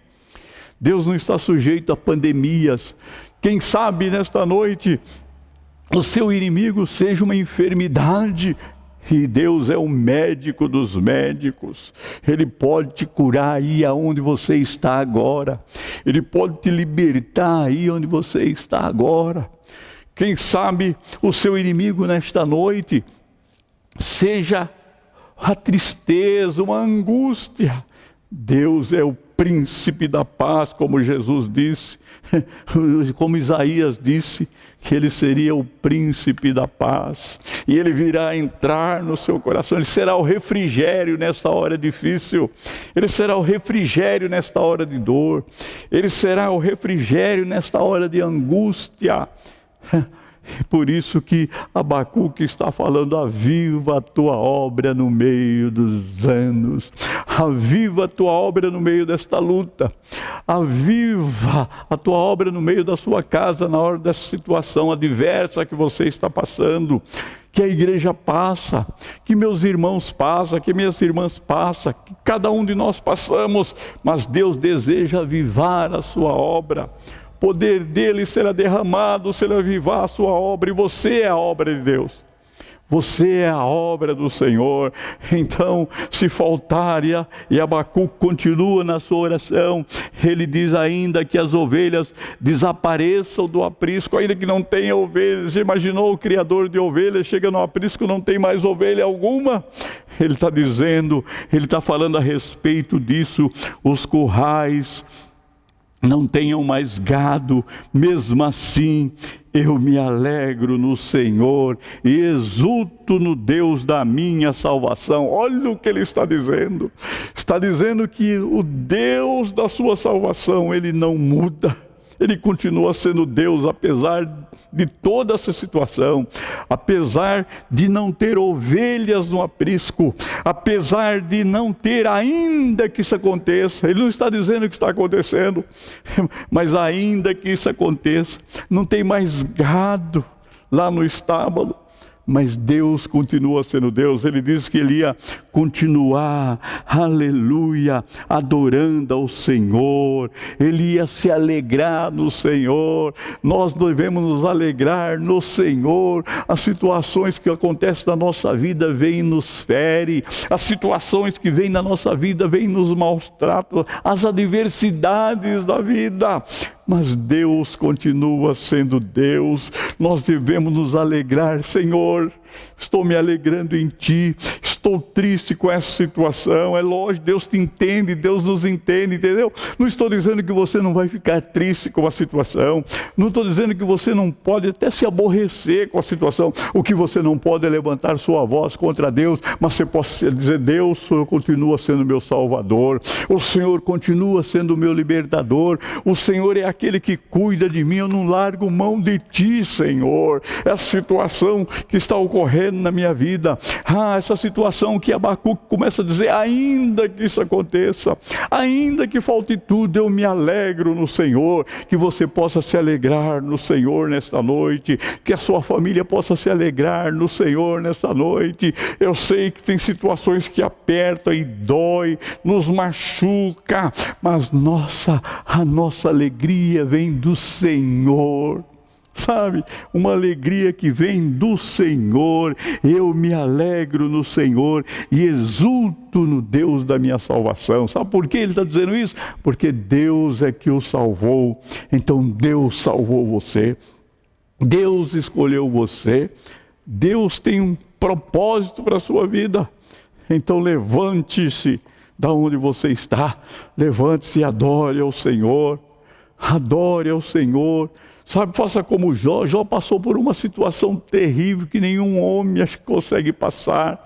Deus não está sujeito a pandemias. Quem sabe nesta noite o seu inimigo seja uma enfermidade, e Deus é o médico dos médicos. Ele pode te curar aí aonde você está agora. Ele pode te libertar aí onde você está agora. Quem sabe o seu inimigo nesta noite seja a tristeza, uma angústia. Deus é o príncipe da paz, como Jesus disse, como Isaías disse, que Ele seria o príncipe da paz, e Ele virá entrar no seu coração. Ele será o refrigério nesta hora difícil, Ele será o refrigério nesta hora de dor, Ele será o refrigério nesta hora de angústia. Por isso que Abacuque está falando: aviva a tua obra no meio dos anos, aviva a tua obra no meio desta luta, aviva a tua obra no meio da sua casa, na hora dessa situação adversa que você está passando, que a igreja passa, que meus irmãos passam, que minhas irmãs passam, que cada um de nós passamos, mas Deus deseja avivar a sua obra. O poder dele será derramado se ele avivar a sua obra, e você é a obra de Deus, você é a obra do Senhor. Então, se faltar, e Abacuque continua na sua oração, ele diz ainda que as ovelhas desapareçam do aprisco, ainda que não tenha ovelhas. Você imaginou o criador de ovelhas, chega no aprisco, não tem mais ovelha alguma? Ele está dizendo, ele está falando a respeito disso, os currais não tenham mais gado, mesmo assim eu me alegro no Senhor e exulto no Deus da minha salvação. Olha o que ele está dizendo que o Deus da sua salvação, Ele não muda, Ele continua sendo Deus, apesar de toda essa situação, apesar de não ter ovelhas no aprisco, apesar de não ter, ainda que isso aconteça. Ele não está dizendo que está acontecendo, mas ainda que isso aconteça, não tem mais gado lá no estábulo, mas Deus continua sendo Deus. Ele disse que ele ia continuar, aleluia, adorando ao Senhor. Ele ia se alegrar no Senhor. Nós devemos nos alegrar no Senhor. As situações que acontecem na nossa vida vêm e nos fere. As situações que vêm na nossa vida vêm e nos maus tratos. As adversidades da vida. Mas Deus continua sendo Deus. Nós devemos nos alegrar. Senhor, estou me alegrando em Ti. Estou triste com essa situação. É lógico, Deus te entende, Deus nos entende, entendeu? Não estou dizendo que você não vai ficar triste com a situação. Não estou dizendo que você não pode até se aborrecer com a situação. O que você não pode é levantar sua voz contra Deus, mas você pode dizer: Deus, o Senhor continua sendo meu Salvador. O Senhor continua sendo meu libertador. O Senhor é aquele que cuida de mim. Eu não largo mão de Ti, Senhor. Essa situação que está ocorrendo na minha vida, essa situação que Abacuque começa a dizer: ainda que isso aconteça, ainda que falte tudo, eu me alegro no Senhor. Que você possa se alegrar no Senhor nesta noite, que a sua família possa se alegrar no Senhor nesta noite. Eu sei que tem situações que apertam e dói, nos machuca, mas a nossa alegria vem do Senhor. Sabe, uma alegria que vem do Senhor. Eu me alegro no Senhor e exulto no Deus da minha salvação. Sabe por que ele está dizendo isso? Porque Deus é que o salvou. Então Deus salvou você. Deus escolheu você. Deus tem um propósito para a sua vida. Então levante-se da onde você está. Levante-se e adore ao Senhor. Adore ao Senhor. Sabe, faça como Jó. Jó passou por uma situação terrível que nenhum homem acho que consegue passar.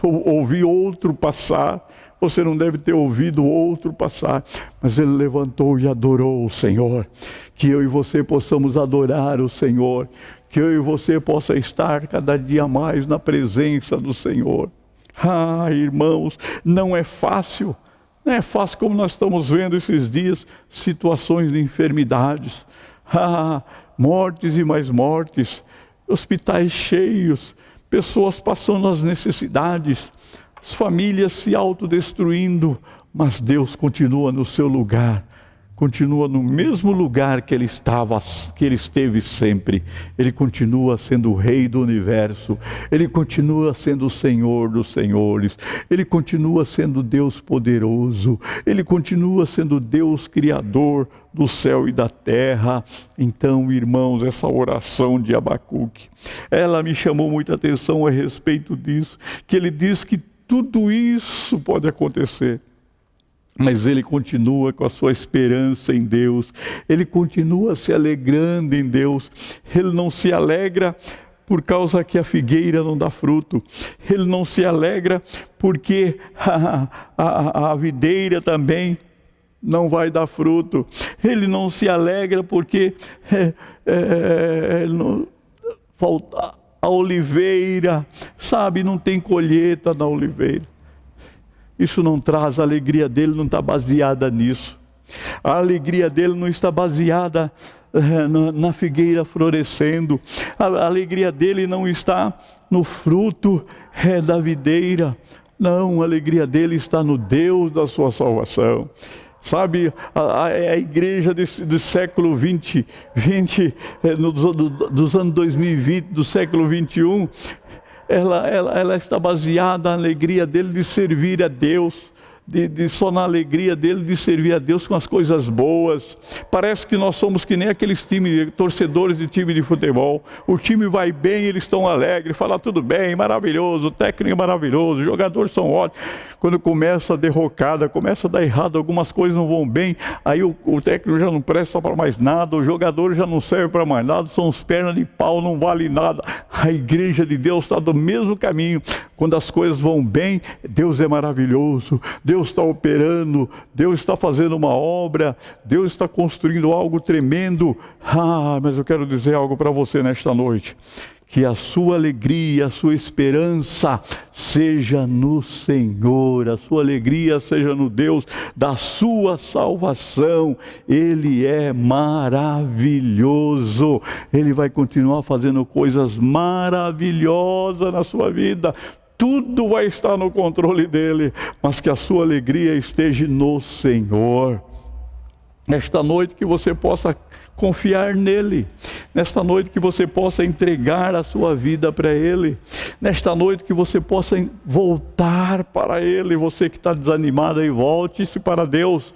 Ouvi outro passar. Você não deve ter ouvido outro passar. Mas ele levantou e adorou o Senhor. Que eu e você possamos adorar o Senhor. Que eu e você possa estar cada dia mais na presença do Senhor. Irmãos, não é fácil. Não é fácil como nós estamos vendo esses dias. Situações de enfermidades. Mortes e mais mortes, hospitais cheios, pessoas passando as necessidades, as famílias se autodestruindo, mas Deus continua no seu lugar, continua no mesmo lugar que Ele esteve sempre. Ele continua sendo o Rei do Universo, Ele continua sendo o Senhor dos Senhores, Ele continua sendo Deus poderoso, Ele continua sendo Deus Criador do céu e da terra. Então, irmãos, essa oração de Abacuque, ela me chamou muita atenção a respeito disso, que ele diz que tudo isso pode acontecer, mas ele continua com a sua esperança em Deus, ele continua se alegrando em Deus. Ele não se alegra por causa que a figueira não dá fruto, ele não se alegra porque a videira também não vai dar fruto, ele não se alegra porque falta a oliveira, sabe, não tem colheita na oliveira. Isso não traz, a alegria dele não está baseada nisso. A alegria dele não está baseada na figueira florescendo. A alegria dele não está no fruto da videira. Não, a alegria dele está no Deus da sua salvação. Sabe, a igreja do século 20, dos anos 2020, do século 21, ela está baseada na alegria dele de servir a Deus. Só na alegria dele de servir a Deus com as coisas boas. Parece que nós somos que nem aqueles torcedores de time de futebol. O time vai bem, eles estão alegres, falam tudo bem, maravilhoso, o técnico é maravilhoso, os jogadores são ótimos. Quando começa a derrocada, começa a dar errado, algumas coisas não vão bem, aí o técnico já não presta para mais nada, o jogador já não serve para mais nada, são os pernas de pau, não vale nada. A igreja de Deus está do mesmo caminho. Quando as coisas vão bem, Deus é maravilhoso, Deus está operando, Deus está fazendo uma obra, Deus está construindo algo tremendo. Mas eu quero dizer algo para você nesta noite, que a sua alegria, a sua esperança seja no Senhor, a sua alegria seja no Deus da sua salvação. Ele é maravilhoso, Ele vai continuar fazendo coisas maravilhosas na sua vida. Tudo vai estar no controle dEle, mas que a sua alegria esteja no Senhor. Nesta noite que você possa confiar nele, nesta noite que você possa entregar a sua vida para Ele, nesta noite que você possa voltar para Ele. Você que está desanimado aí, volte-se para Deus.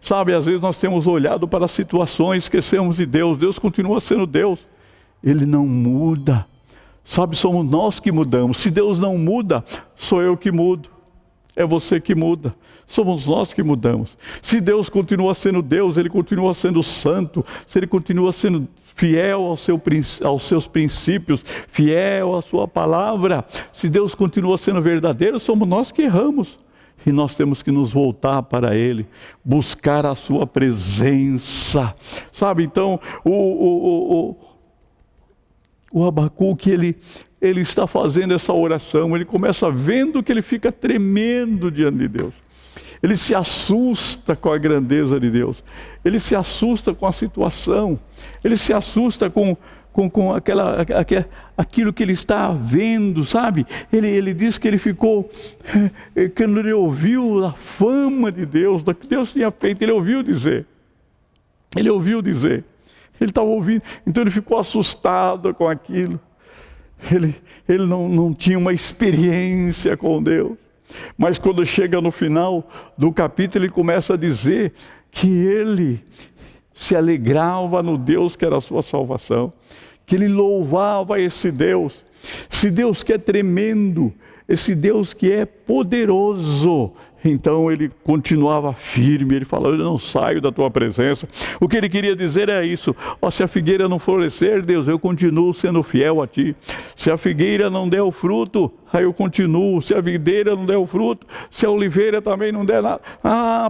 Sabe, às vezes nós temos olhado para as situações, esquecemos de Deus. Deus continua sendo Deus, Ele não muda. Sabe, somos nós que mudamos. Se Deus não muda, sou eu que mudo, é você que muda, somos nós que mudamos. Se Deus continua sendo Deus, Ele continua sendo santo, se Ele continua sendo fiel aos seus princípios, fiel à sua palavra, se Deus continua sendo verdadeiro, somos nós que erramos. E nós temos que nos voltar para Ele, buscar a sua presença. Sabe, então, o Abacuque, ele está fazendo essa oração, ele começa vendo que ele fica tremendo diante de Deus. Ele se assusta com a grandeza de Deus, ele se assusta com a situação, ele se assusta com aquilo que ele está vendo, sabe? Ele diz que ele ficou, quando ele ouviu a fama de Deus, do que Deus tinha feito, ele ouviu dizer, ele estava ouvindo, então ele ficou assustado com aquilo. Ele não tinha uma experiência com Deus. Mas quando chega no final do capítulo, ele começa a dizer que ele se alegrava no Deus que era a sua salvação, que ele louvava esse Deus que é tremendo, esse Deus que é poderoso. Então ele continuava firme, ele falava, eu não saio da tua presença. O que ele queria dizer é isso: se a figueira não florescer, Deus, eu continuo sendo fiel a ti. Se a figueira não der o fruto, aí eu continuo. Se a videira não der o fruto, se a oliveira também não der nada,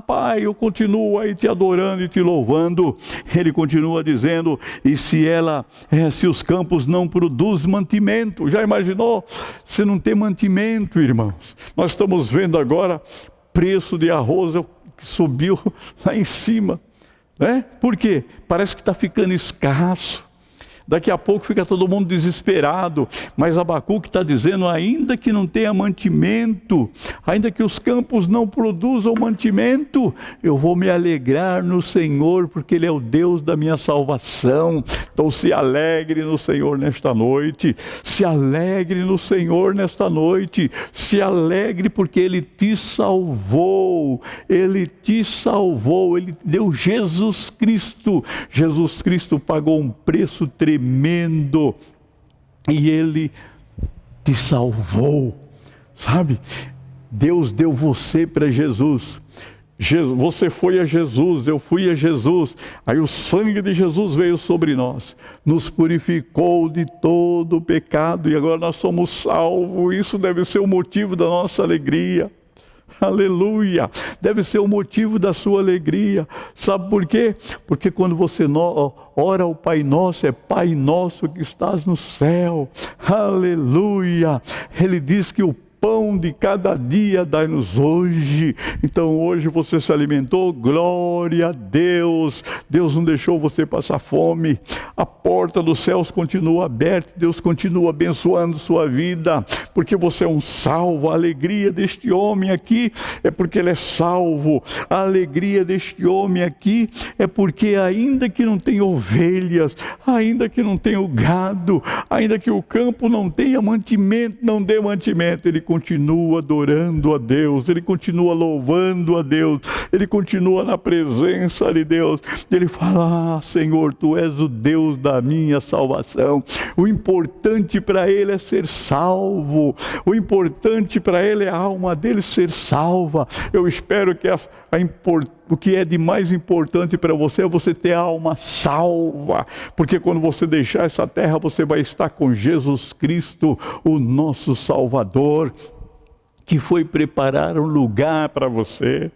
Pai, eu continuo aí te adorando e te louvando. Ele continua dizendo, e se os campos não produzem mantimento, já imaginou se não tem mantimento, irmãos? Nós estamos vendo agora preço de arroz que subiu lá em cima, né? Por quê? Parece que está ficando escasso. Daqui a pouco fica todo mundo desesperado, mas Abacuque está dizendo, ainda que não tenha mantimento, ainda que os campos não produzam mantimento, eu vou me alegrar no Senhor, porque Ele é o Deus da minha salvação. Então se alegre no Senhor nesta noite, se alegre no Senhor nesta noite, se alegre porque Ele te salvou, Ele te salvou, Ele deu Jesus Cristo pagou um preço tremendo, e Ele te salvou, sabe? Deus deu você para Jesus. Você foi a Jesus, eu fui a Jesus, aí o sangue de Jesus veio sobre nós, nos purificou de todo o pecado, e agora nós somos salvos. Isso deve ser o motivo da nossa alegria. Aleluia, deve ser o motivo da sua alegria. Sabe por quê? Porque quando você ora o Pai Nosso, é Pai Nosso que estás no céu. Aleluia, Ele diz que o pão de cada dia dai-nos hoje. Então hoje você se alimentou, glória a Deus. Deus não deixou você passar fome. A porta dos céus continua aberta, Deus continua abençoando sua vida, porque você é um salvo. A alegria deste homem aqui é porque ele é salvo. A alegria deste homem aqui é porque ainda que não tenha ovelhas, ainda que não tenha o gado, ainda que o campo não tenha mantimento, não dê mantimento, ele continua adorando a Deus, ele continua louvando a Deus, ele continua na presença de Deus. Ele fala, Senhor, Tu és o Deus da minha salvação. O importante para ele é ser salvo, o importante para ele é a alma dele ser salva. Eu espero que o que é de mais importante para você é você ter a alma salva, porque quando você deixar essa terra, você vai estar com Jesus Cristo, o nosso Salvador, que foi preparar um lugar para você.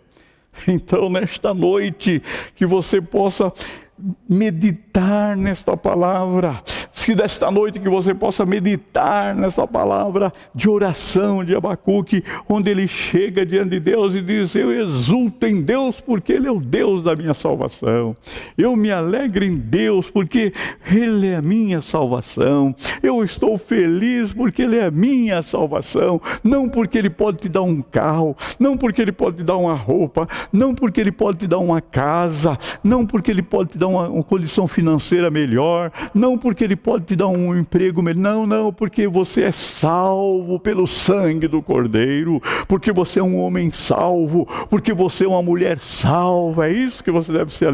Então, nesta noite, que você possa meditar nesta palavra. Se desta noite que você possa meditar nessa palavra de oração de Abacuque, onde ele chega diante de Deus e diz: eu exulto em Deus porque Ele é o Deus da minha salvação. Eu me alegro em Deus porque Ele é a minha salvação. Eu estou feliz porque Ele é a minha salvação. Não porque Ele pode te dar um carro, não porque Ele pode te dar uma roupa, não porque Ele pode te dar uma casa, não porque Ele pode te dar uma condição financeira melhor, não porque Ele pode te dar um emprego melhor, não, porque você é salvo pelo sangue do Cordeiro, porque você é um homem salvo, porque você é uma mulher salva. É isso que você deve se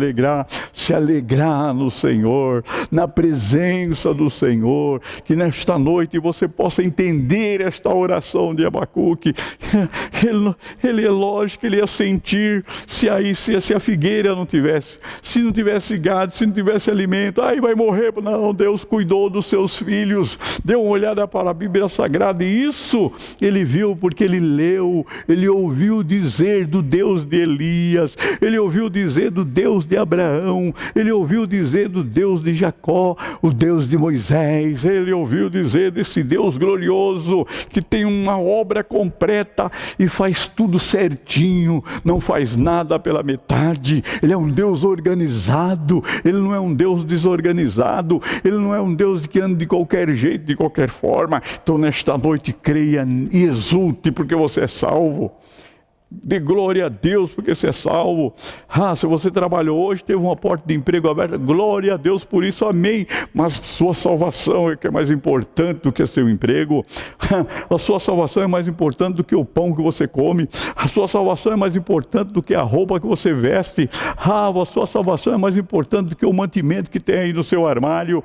alegrar no Senhor, na presença do Senhor. Que nesta noite você possa entender esta oração de Abacuque. Ele é lógico, ele ia sentir se a figueira não tivesse, se não tivesse gado, se não tivesse alimento, aí vai morrer. Não, Deus cuidou dos seus filhos. Deu uma olhada para a Bíblia Sagrada e isso ele viu porque ele leu, ele ouviu dizer do Deus de Elias, ele ouviu dizer do Deus de Abraão, ele ouviu dizer do Deus de Jacó, o Deus de Moisés, ele ouviu dizer desse Deus glorioso que tem uma obra completa e faz tudo certinho, não faz nada pela metade. Ele é um Deus organizado, ele não é um Deus desorganizado, ele não é um Deus que anda de qualquer jeito, de qualquer forma. Então nesta noite creia e exulte porque você é salvo. Dê glória a Deus porque você é salvo. Se você trabalhou hoje, teve uma porta de emprego aberta, glória a Deus por isso, amém. Mas sua salvação é que é mais importante do que seu emprego. A sua salvação é mais importante do que o pão que você come. A sua salvação é mais importante do que a roupa que você veste. A sua salvação é mais importante do que o mantimento que tem aí no seu armário.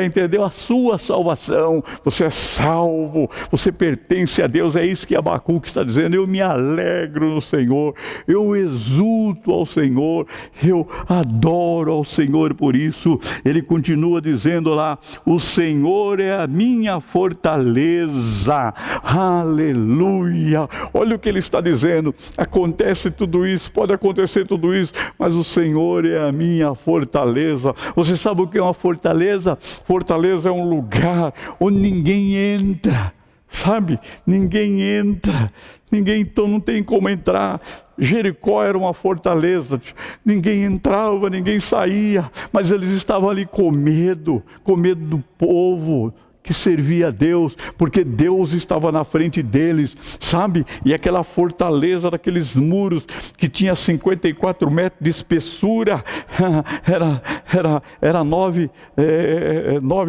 Entendeu? A sua salvação, você é salvo, você pertence a Deus. É isso que Abacuque está dizendo. Eu me alegro no Senhor, eu exulto ao Senhor, eu adoro ao Senhor por isso. Ele continua dizendo lá: o Senhor é a minha fortaleza, aleluia. Olha o que ele está dizendo. Acontece tudo isso, pode acontecer tudo isso, mas o Senhor é a minha fortaleza. Você sabe o que é uma fortaleza? Fortaleza é um lugar onde ninguém entra, sabe? Ninguém entra. Ninguém, então não tem como entrar. Jericó era uma fortaleza, ninguém entrava, ninguém saía, mas eles estavam ali com medo do povo que servia a Deus, porque Deus estava na frente deles, sabe? E aquela fortaleza daqueles muros que tinha 54 metros de espessura, era 9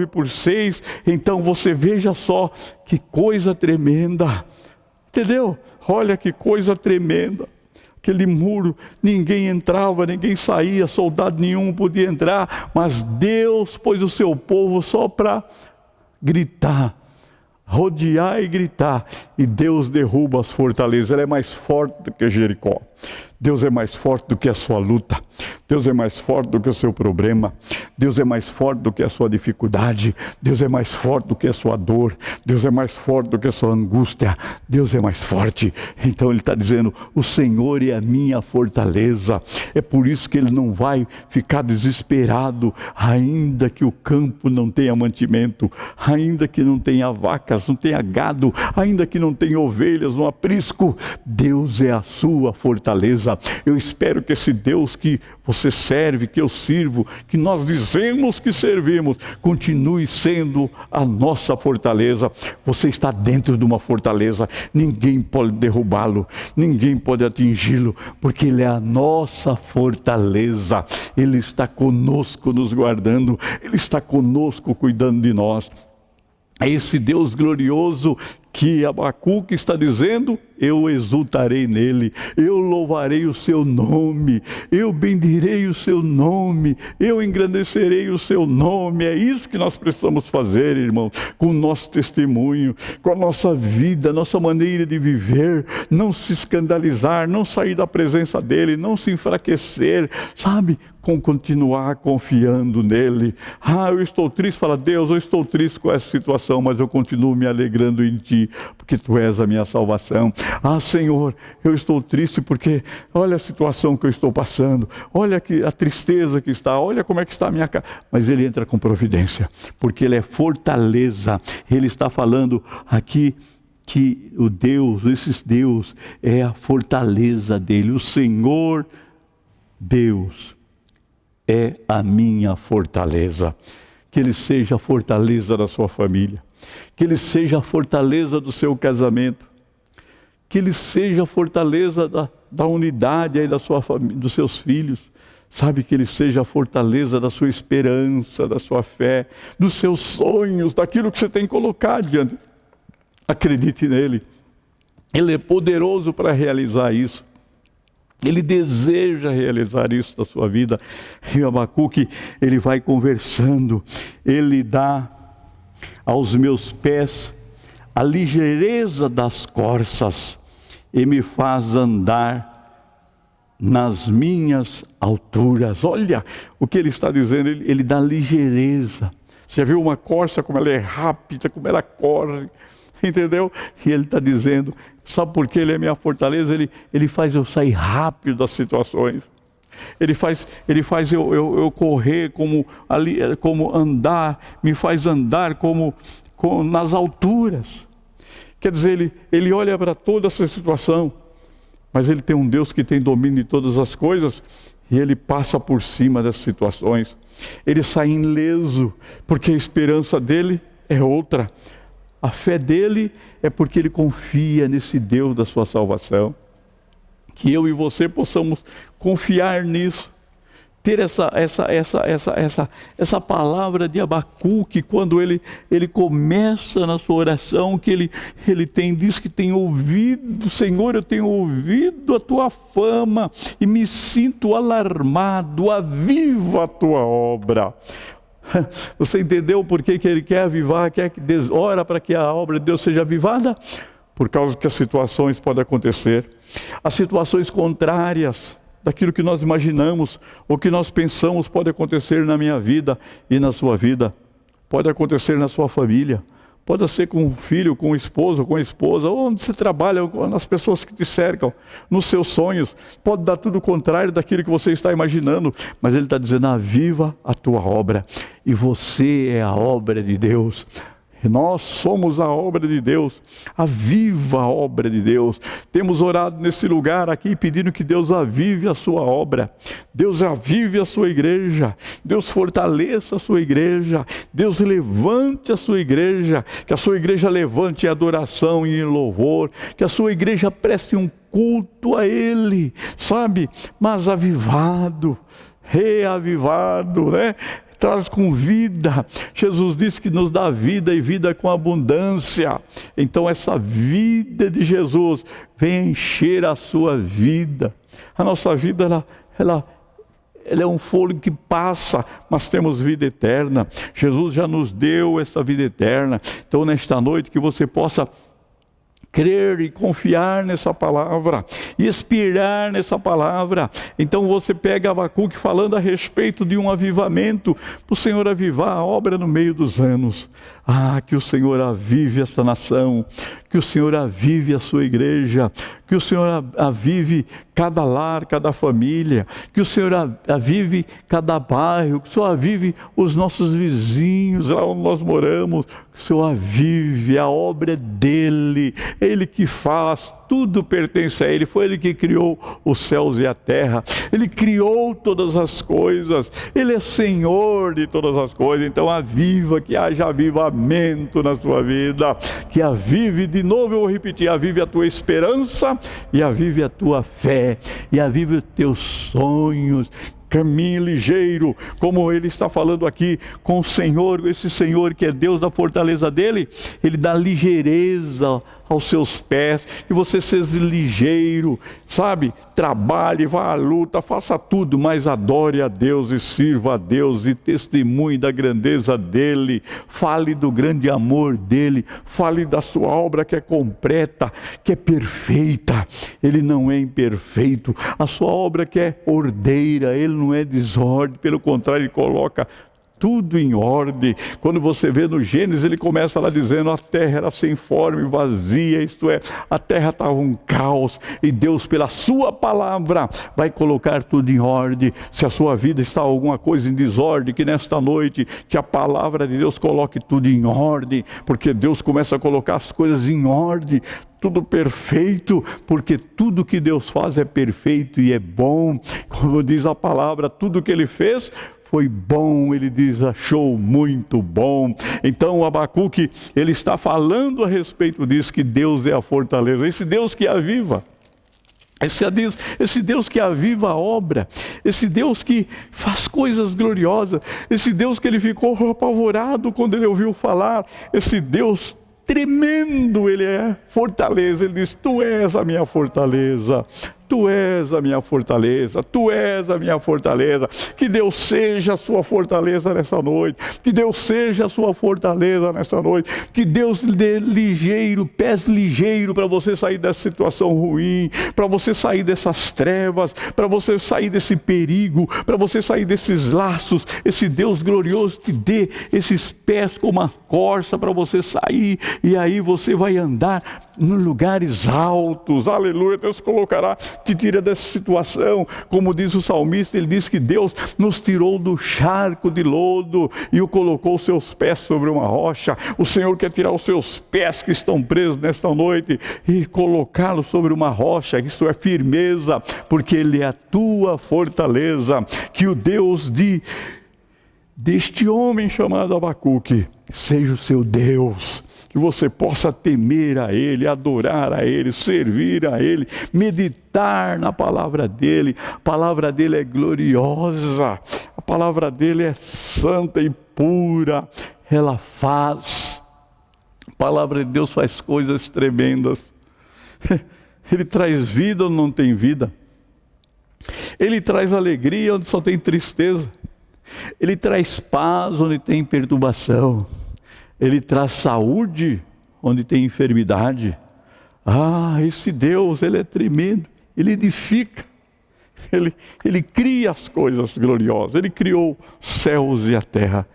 por 6, então você veja só que coisa tremenda, entendeu? Olha que coisa tremenda. Aquele muro, ninguém entrava, ninguém saía, soldado nenhum podia entrar, mas Deus pôs o seu povo só para gritar, rodear e gritar, e Deus derruba as fortalezas. Ele é mais forte do que Jericó. Deus é mais forte do que a sua luta. Deus é mais forte do que o seu problema. Deus é mais forte do que a sua dificuldade. Deus é mais forte do que a sua dor. Deus é mais forte do que a sua angústia. Deus é mais forte. Então ele está dizendo: o Senhor é a minha fortaleza. É por isso que ele não vai ficar desesperado, ainda que o campo não tenha mantimento, ainda que não tenha vacas, não tenha gado, ainda que não tenha ovelhas, um aprisco. Deus é a sua fortaleza. Eu espero que esse Deus que você serve, que eu sirvo, que nós dizemos que servimos, continue sendo a nossa fortaleza. Você está dentro de uma fortaleza, ninguém pode derrubá-lo, ninguém pode atingi-lo, porque Ele é a nossa fortaleza. Ele está conosco nos guardando, Ele está conosco cuidando de nós. É esse Deus glorioso que Abacuque está dizendo: eu exultarei nele, eu louvarei o seu nome, eu bendirei o seu nome, eu engrandecerei o seu nome. É isso que nós precisamos fazer, irmãos, com o nosso testemunho, com a nossa vida, nossa maneira de viver. Não se escandalizar, não sair da presença dele, não se enfraquecer, sabe? Com continuar confiando nele. Eu estou triste, fala: Deus, eu estou triste com essa situação, mas eu continuo me alegrando em ti, porque tu és a minha salvação. Ah, Senhor, eu estou triste porque olha a situação que eu estou passando, olha a tristeza que está, olha como é que está a minha casa. Mas ele entra com providência, porque ele é fortaleza. Ele está falando aqui que o Deus, esse Deus é a fortaleza dele. O Senhor Deus é a minha fortaleza. Que Ele seja a fortaleza da sua família, que Ele seja a fortaleza do seu casamento, que Ele seja a fortaleza da unidade aí da sua família, dos seus filhos. Sabe, que Ele seja a fortaleza da sua esperança, da sua fé, dos seus sonhos, daquilo que você tem colocado diante. Acredite nele. Ele é poderoso para realizar isso. Ele deseja realizar isso na sua vida. E Abacuque, ele vai conversando. Ele dá aos meus pés a ligeireza das corças e me faz andar nas minhas alturas. Olha o que ele está dizendo. Ele dá ligeireza. Você já viu uma corça, como ela é rápida, como ela corre? Entendeu? E ele está dizendo, sabe por que ele é minha fortaleza? Ele faz eu sair rápido das situações. Ele faz eu correr como andar, me faz andar como nas alturas. Quer dizer, ele olha para toda essa situação, mas ele tem um Deus que tem domínio de todas as coisas, e ele passa por cima das situações. Ele sai ileso, porque a esperança dele é outra. A fé dele é porque ele confia nesse Deus da sua salvação. Que eu e você possamos confiar nisso. Ter essa palavra de Abacuque, quando ele começa na sua oração, que ele diz que tem ouvido, Senhor, eu tenho ouvido a tua fama e me sinto alarmado, aviva a tua obra. Você entendeu por que ele quer avivar, ora para que a obra de Deus seja avivada? Por causa que as situações podem acontecer. As situações contrárias daquilo que nós imaginamos, ou que nós pensamos pode acontecer na minha vida e na sua vida. Pode acontecer na sua família. Pode ser com um filho, com um esposo, com a esposa, ou onde você trabalha, nas pessoas que te cercam, nos seus sonhos. Pode dar tudo o contrário daquilo que você está imaginando, mas ele está dizendo, aviva a tua obra. E você é a obra de Deus. Nós somos a obra de Deus, aviva a obra de Deus. Temos orado nesse lugar aqui pedindo que Deus avive a sua obra, Deus avive a sua igreja, Deus fortaleça a sua igreja, Deus levante a sua igreja, que a sua igreja levante em adoração e em louvor, que a sua igreja preste um culto a Ele, sabe, mas avivado, reavivado, né? Traz com vida. Jesus disse que nos dá vida e vida com abundância. Então essa vida de Jesus vem encher a sua vida. A nossa vida, ela é um fôlego que passa, mas temos vida eterna. Jesus já nos deu essa vida eterna. Então nesta noite que você possa crer e confiar nessa palavra, e expirar nessa palavra. Então você pega Abacuque falando a respeito de um avivamento, para o Senhor avivar a obra no meio dos anos. Ah, que o Senhor avive esta nação, que o Senhor avive a sua igreja, que o Senhor avive cada lar, cada família, que o Senhor avive cada bairro, que o Senhor avive os nossos vizinhos, lá onde nós moramos, que o Senhor avive a obra dEle, Ele que faz, tudo pertence a Ele, foi Ele que criou os céus e a terra, Ele criou todas as coisas, Ele é Senhor de todas as coisas. Então aviva, que haja avivamento na sua vida, que avive, de novo eu vou repetir, avive a tua esperança, e avive a tua fé, e avive os teus sonhos. Caminhe ligeiro, como ele está falando aqui com o Senhor, esse Senhor que é Deus da fortaleza dele, ele dá ligeireza aos seus pés, e você seja ligeiro, sabe? Trabalhe, vá à luta, faça tudo, mas adore a Deus e sirva a Deus e testemunhe da grandeza dele, fale do grande amor dele, fale da sua obra que é completa, que é perfeita. Ele não é imperfeito, a sua obra que é ordeira, ele não é desordem, pelo contrário, ele coloca tudo em ordem. Quando você vê no Gênesis, ele começa lá dizendo: a terra era sem forma e vazia, isto é, a terra estava um caos, e Deus, pela sua palavra, vai colocar tudo em ordem. Se a sua vida está alguma coisa em desordem, que nesta noite, que a palavra de Deus coloque tudo em ordem, porque Deus começa a colocar as coisas em ordem, tudo perfeito, porque tudo que Deus faz é perfeito e é bom. Como diz a palavra, tudo que Ele fez foi bom, ele diz, achou muito bom. Então o Abacuque, ele está falando a respeito disso, que Deus é a fortaleza, esse Deus que aviva. Esse Deus que aviva a obra, esse Deus que faz coisas gloriosas, esse Deus que ele ficou apavorado quando ele ouviu falar, esse Deus tremendo, ele é fortaleza. Ele diz: tu és a minha fortaleza, tu és a minha fortaleza, tu és a minha fortaleza. Que Deus seja a sua fortaleza nessa noite, que Deus seja a sua fortaleza nessa noite, que Deus lhe dê pés ligeiro para você sair dessa situação ruim, para você sair dessas trevas, para você sair desse perigo, para você sair desses laços. Esse Deus glorioso te dê esses pés como uma corça para você sair, e aí você vai andar em lugares altos. Aleluia. Deus colocará, te tira dessa situação. Como diz o salmista, ele diz que Deus nos tirou do charco de lodo e o colocou os seus pés sobre uma rocha. O Senhor quer tirar os seus pés que estão presos nesta noite e colocá-los sobre uma rocha. Isso é firmeza, porque Ele é a tua fortaleza. Que o Deus deste homem chamado Abacuque seja o seu Deus, que você possa temer a Ele, adorar a Ele, servir a Ele, meditar na palavra dEle. A palavra dEle é gloriosa, a palavra dEle é santa e pura, ela faz. A palavra de Deus faz coisas tremendas. Ele traz vida onde não tem vida, Ele traz alegria onde só tem tristeza, Ele traz paz onde tem perturbação, Ele traz saúde onde tem enfermidade. Esse Deus, Ele é tremendo, Ele edifica, Ele cria as coisas gloriosas, Ele criou os céus e a terra.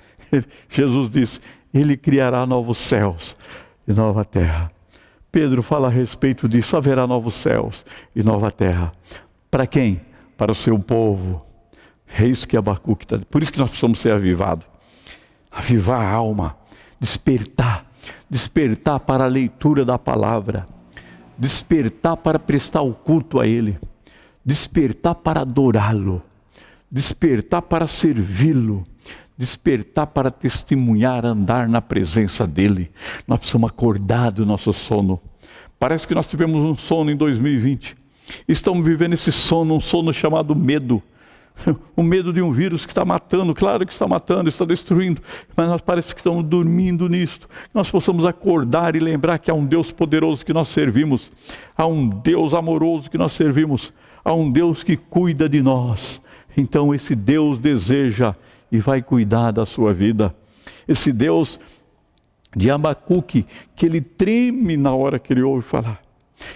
Jesus disse: Ele criará novos céus e nova terra. Pedro fala a respeito disso: haverá novos céus e nova terra. Para quem? Para o seu povo. É isso que Abacuque está dizendo. Por isso que nós precisamos ser avivados. Avivar a alma. Despertar para a leitura da palavra, despertar para prestar o culto a Ele, despertar para adorá-lo, despertar para servi-lo, despertar para testemunhar, andar na presença dEle. Nós precisamos acordar do nosso sono. Parece que nós tivemos um sono em 2020, estamos vivendo esse sono, um sono chamado medo. O medo de um vírus que está matando, claro que está matando, está destruindo, mas nós parece que estamos dormindo nisto. Nós possamos acordar e lembrar que há um Deus poderoso que nós servimos, há um Deus amoroso que nós servimos, há um Deus que cuida de nós. Então esse Deus deseja e vai cuidar da sua vida. Esse Deus de Abacuque, que ele treme na hora que ele ouve falar,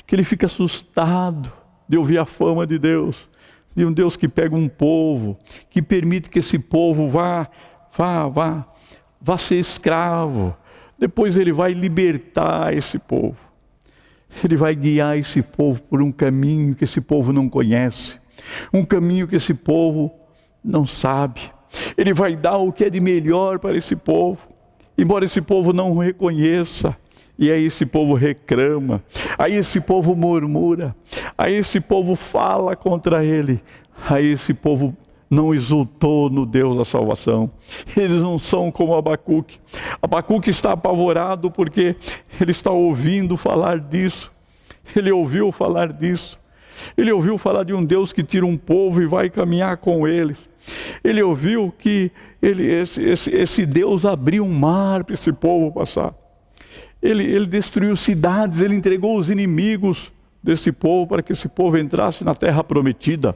que ele fica assustado de ouvir a fama de Deus, de um Deus que pega um povo, que permite que esse povo vá ser escravo. Depois Ele vai libertar esse povo. Ele vai guiar esse povo por um caminho que esse povo não conhece, um caminho que esse povo não sabe. Ele vai dar o que é de melhor para esse povo, embora esse povo não o reconheça. E aí esse povo reclama, aí esse povo murmura, aí esse povo fala contra ele, aí esse povo não exultou no Deus da salvação. Eles não são como Abacuque. Abacuque está apavorado porque ele está ouvindo falar disso. Ele ouviu falar disso. Ele ouviu falar de um Deus que tira um povo e vai caminhar com eles. Ele ouviu que esse Deus abriu um mar para esse povo passar. Ele destruiu cidades, ele entregou os inimigos desse povo para que esse povo entrasse na terra prometida.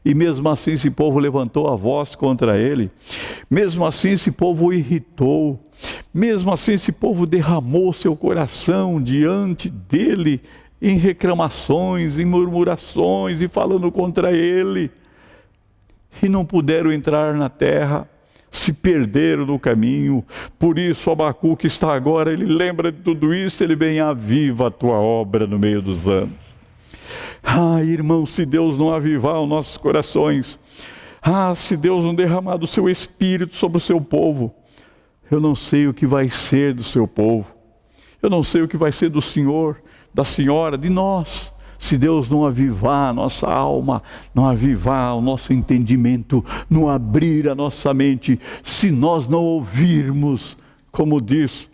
E mesmo assim esse povo levantou a voz contra ele. Mesmo assim esse povo o irritou. Mesmo assim esse povo derramou seu coração diante dele em reclamações, em murmurações e falando contra ele. E não puderam entrar na terra se perderam no caminho. Por isso Abacuque está agora, ele lembra de tudo isso, ele vem: aviva a tua obra no meio dos anos. Irmão, se Deus não avivar os nossos corações, se Deus não derramar do seu Espírito sobre o seu povo, eu não sei o que vai ser do seu povo, eu não sei o que vai ser do Senhor, da Senhora, de nós, se Deus não avivar a nossa alma, não avivar o nosso entendimento, não abrir a nossa mente, se nós não ouvirmos, como diz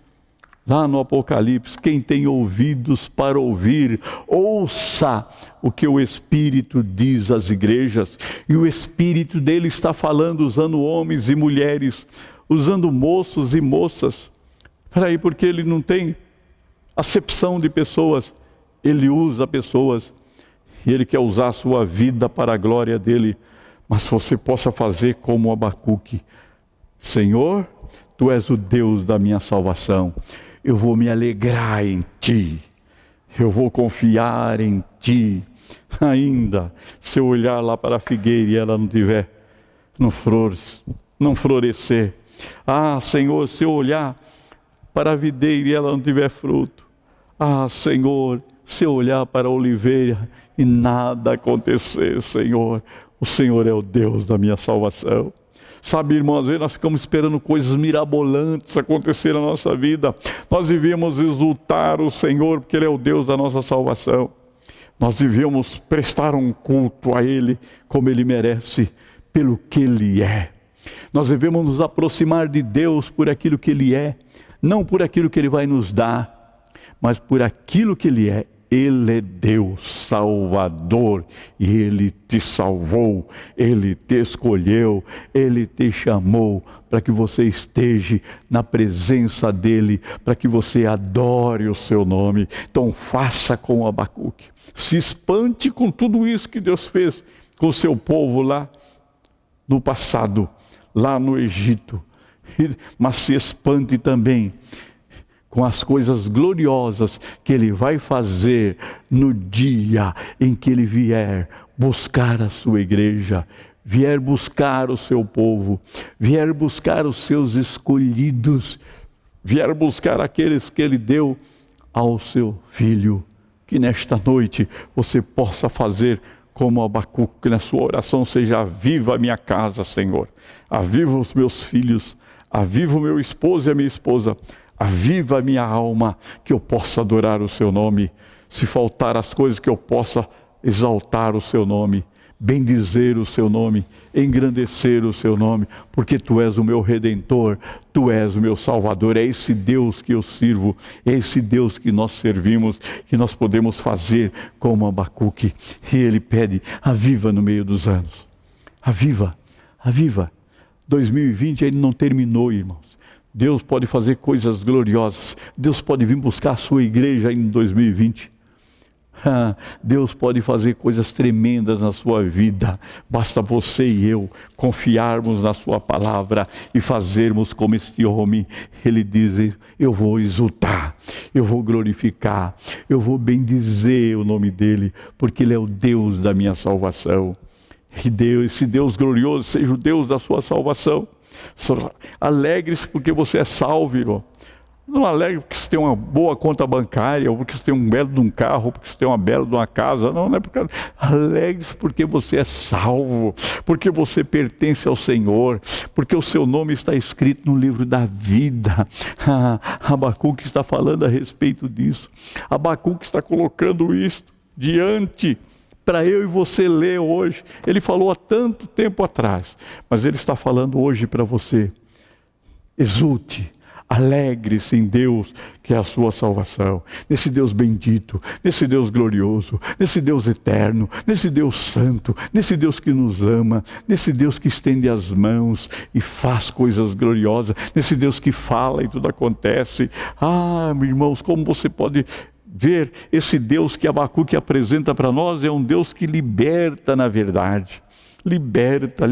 lá no Apocalipse: quem tem ouvidos para ouvir, ouça o que o Espírito diz às igrejas. E o Espírito dele está falando usando homens e mulheres, usando moços e moças. Porque ele não tem acepção de pessoas, ele usa pessoas. E ele quer usar a sua vida para a glória dele. Mas você possa fazer como Abacuque: Senhor, tu és o Deus da minha salvação. Eu vou me alegrar em ti, eu vou confiar em ti. Ainda se eu olhar lá para a figueira e ela não florescer. Senhor, se eu olhar para a videira e ela não tiver fruto. Senhor, se eu olhar para a oliveira e nada acontecer, Senhor, o Senhor é o Deus da minha salvação. Sabe, irmão, às vezes nós ficamos esperando coisas mirabolantes acontecer na nossa vida. Nós devíamos exultar o Senhor, porque Ele é o Deus da nossa salvação. Nós devíamos prestar um culto a Ele como Ele merece, pelo que Ele é. Nós devemos nos aproximar de Deus por aquilo que Ele é, não por aquilo que Ele vai nos dar, mas por aquilo que Ele é. Ele é Deus Salvador, e Ele te salvou, Ele te escolheu, Ele te chamou para que você esteja na presença dEle, para que você adore o seu nome. Então faça como Abacuque, se espante com tudo isso que Deus fez com o seu povo lá no passado, lá no Egito, mas se espante também com as coisas gloriosas que Ele vai fazer no dia em que Ele vier buscar a sua igreja, vier buscar o seu povo, vier buscar os seus escolhidos, vier buscar aqueles que Ele deu ao seu Filho. Que nesta noite você possa fazer como Abacuque, que na sua oração seja: aviva a minha casa, Senhor, aviva os meus filhos, aviva o meu esposo e a minha esposa, aviva a minha alma, que eu possa adorar o seu nome. Se faltar as coisas, que eu possa exaltar o seu nome, bendizer o seu nome, engrandecer o seu nome, porque tu és o meu Redentor, tu és o meu Salvador. É esse Deus que eu sirvo, é esse Deus que nós servimos, que nós podemos fazer como Abacuque. E ele pede: aviva no meio dos anos, aviva, aviva. 2020 ainda não terminou, irmãos. Deus pode fazer coisas gloriosas. Deus pode vir buscar a sua igreja em 2020. Deus pode fazer coisas tremendas na sua vida. Basta você e eu confiarmos na sua palavra e fazermos como este homem. Ele diz: eu vou exultar, eu vou glorificar, eu vou bendizer o nome dele, porque ele é o Deus da minha salvação. E esse Deus glorioso seja o Deus da sua salvação. Alegre-se porque você é salvo, irmão. Não alegre porque você tem uma boa conta bancária, ou porque você tem um belo de um carro, ou porque você tem uma bela de uma casa. Não é porque... Alegre-se porque você é salvo, porque você pertence ao Senhor, porque o seu nome está escrito no livro da vida. Abacuque está falando a respeito disso. Abacuque está colocando isso diante para eu e você ler hoje. Ele falou há tanto tempo atrás, mas ele está falando hoje para você. Exulte, alegre-se em Deus, que é a sua salvação, nesse Deus bendito, nesse Deus glorioso, nesse Deus eterno, nesse Deus santo, nesse Deus que nos ama, nesse Deus que estende as mãos e faz coisas gloriosas, nesse Deus que fala e tudo acontece. Irmãos, como você pode ver, esse Deus que Abacuque apresenta para nós é um Deus que liberta na verdade. Liberta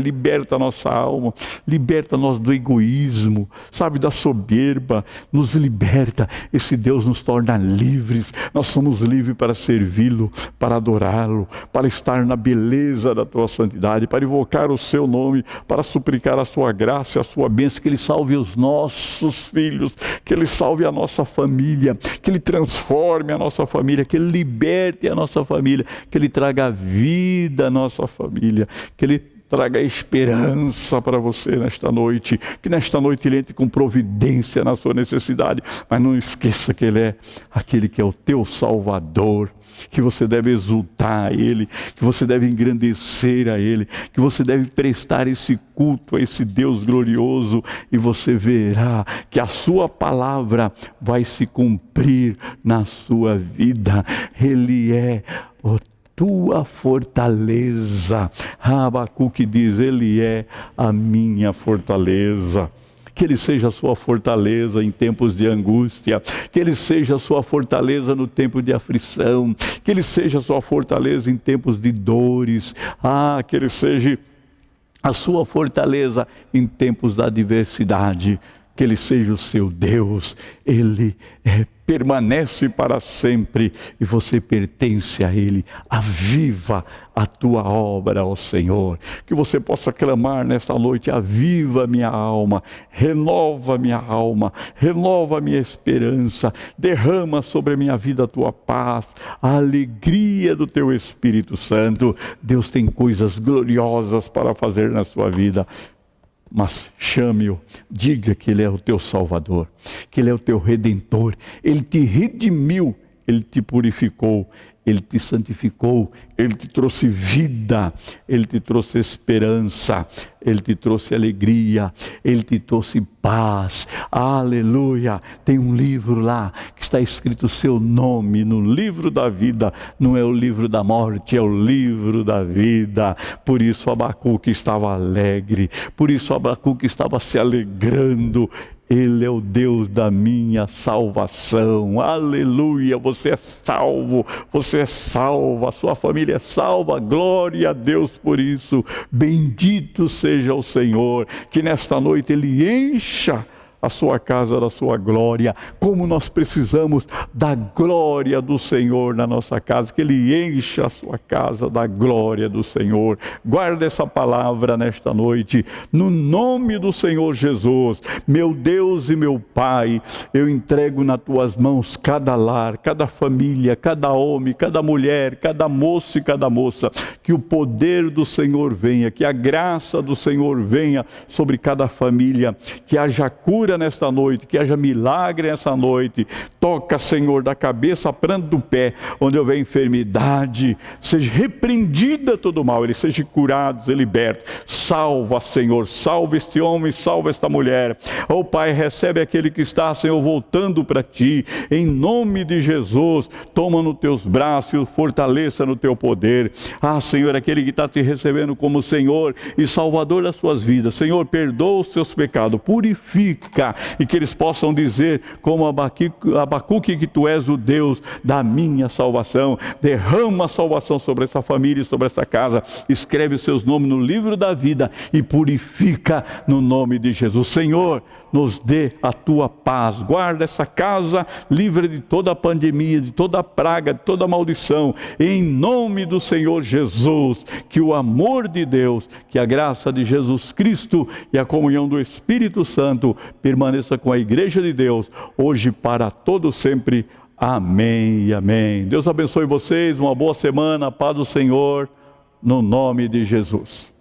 a nossa alma, liberta nós do egoísmo, sabe, da soberba, nos liberta. Esse Deus nos torna livres, nós somos livres para servi-lo, para adorá-lo, para estar na beleza da tua santidade, para invocar o seu nome, para suplicar a sua graça, a sua bênção, que Ele salve os nossos filhos, que Ele salve a nossa família, que Ele transforme a nossa família, que Ele liberte a nossa família, que Ele traga vida à nossa família, que Ele traga esperança para você nesta noite, que nesta noite Ele entre com providência na sua necessidade, mas não esqueça que Ele é aquele que é o teu Salvador, que você deve exultar a Ele, que você deve engrandecer a Ele, que você deve prestar esse culto a esse Deus glorioso, e você verá que a sua palavra vai se cumprir na sua vida. Ele é o tua fortaleza. Abacuque diz: Ele é a minha fortaleza. Que Ele seja a sua fortaleza em tempos de angústia, que Ele seja a sua fortaleza no tempo de aflição, que Ele seja a sua fortaleza em tempos de dores, que Ele seja a sua fortaleza em tempos da adversidade, que Ele seja o seu Deus. Ele permanece para sempre e você pertence a Ele. Aviva a tua obra, ó Senhor. Que você possa clamar nesta noite: aviva minha alma, renova minha alma, renova minha esperança, derrama sobre a minha vida a tua paz, a alegria do teu Espírito Santo. Deus tem coisas gloriosas para fazer na sua vida. Mas chame-o, diga que Ele é o teu Salvador, que Ele é o teu Redentor. Ele te redimiu, Ele te purificou, Ele te santificou, Ele te trouxe vida, Ele te trouxe esperança, Ele te trouxe alegria, Ele te trouxe paz. Aleluia! Tem um livro lá que está escrito o seu nome no livro da vida. Não é o livro da morte, é o livro da vida. Por isso Abacuque estava alegre, por isso Abacuque estava se alegrando. Ele é o Deus da minha salvação. Aleluia! Você é salvo, você é salva, a sua família é salva. Glória a Deus por isso. Bendito seja o Senhor, que nesta noite Ele encha a sua casa da sua glória. Como nós precisamos da glória do Senhor na nossa casa, que Ele encha a sua casa da glória do Senhor. Guarda essa palavra nesta noite, no nome do Senhor Jesus. Meu Deus e meu Pai, eu entrego nas tuas mãos cada lar, cada família, cada homem, cada mulher, cada moço e cada moça. Que o poder do Senhor venha, que a graça do Senhor venha sobre cada família, que haja cura nesta noite, que haja milagre nessa noite. Toca, Senhor, da cabeça à planta do pé, onde houver enfermidade, seja repreendida todo mal, ele seja curado, seja liberto. Salva, Senhor, salva este homem, salva esta mulher. Ó Pai, recebe aquele que está, Senhor, voltando para Ti, em nome de Jesus. Toma nos teus braços e o fortaleça no teu poder. Senhor, aquele que está te recebendo como Senhor e Salvador das suas vidas. Senhor, perdoa os seus pecados, purifica, e que eles possam dizer como Abacuque, que Tu és o Deus da minha salvação. Derrama a salvação sobre essa família e sobre essa casa. Escreve os seus nomes no livro da vida e purifica no nome de Jesus. Senhor, nos dê a Tua paz. Guarda essa casa, livre de toda a pandemia, de toda a praga, de toda a maldição. Em nome do Senhor Jesus, que o amor de Deus, que a graça de Jesus Cristo e a comunhão do Espírito Santo permaneça com a Igreja de Deus, hoje para todo sempre. Amém e amém. Deus abençoe vocês, uma boa semana, a paz do Senhor, no nome de Jesus.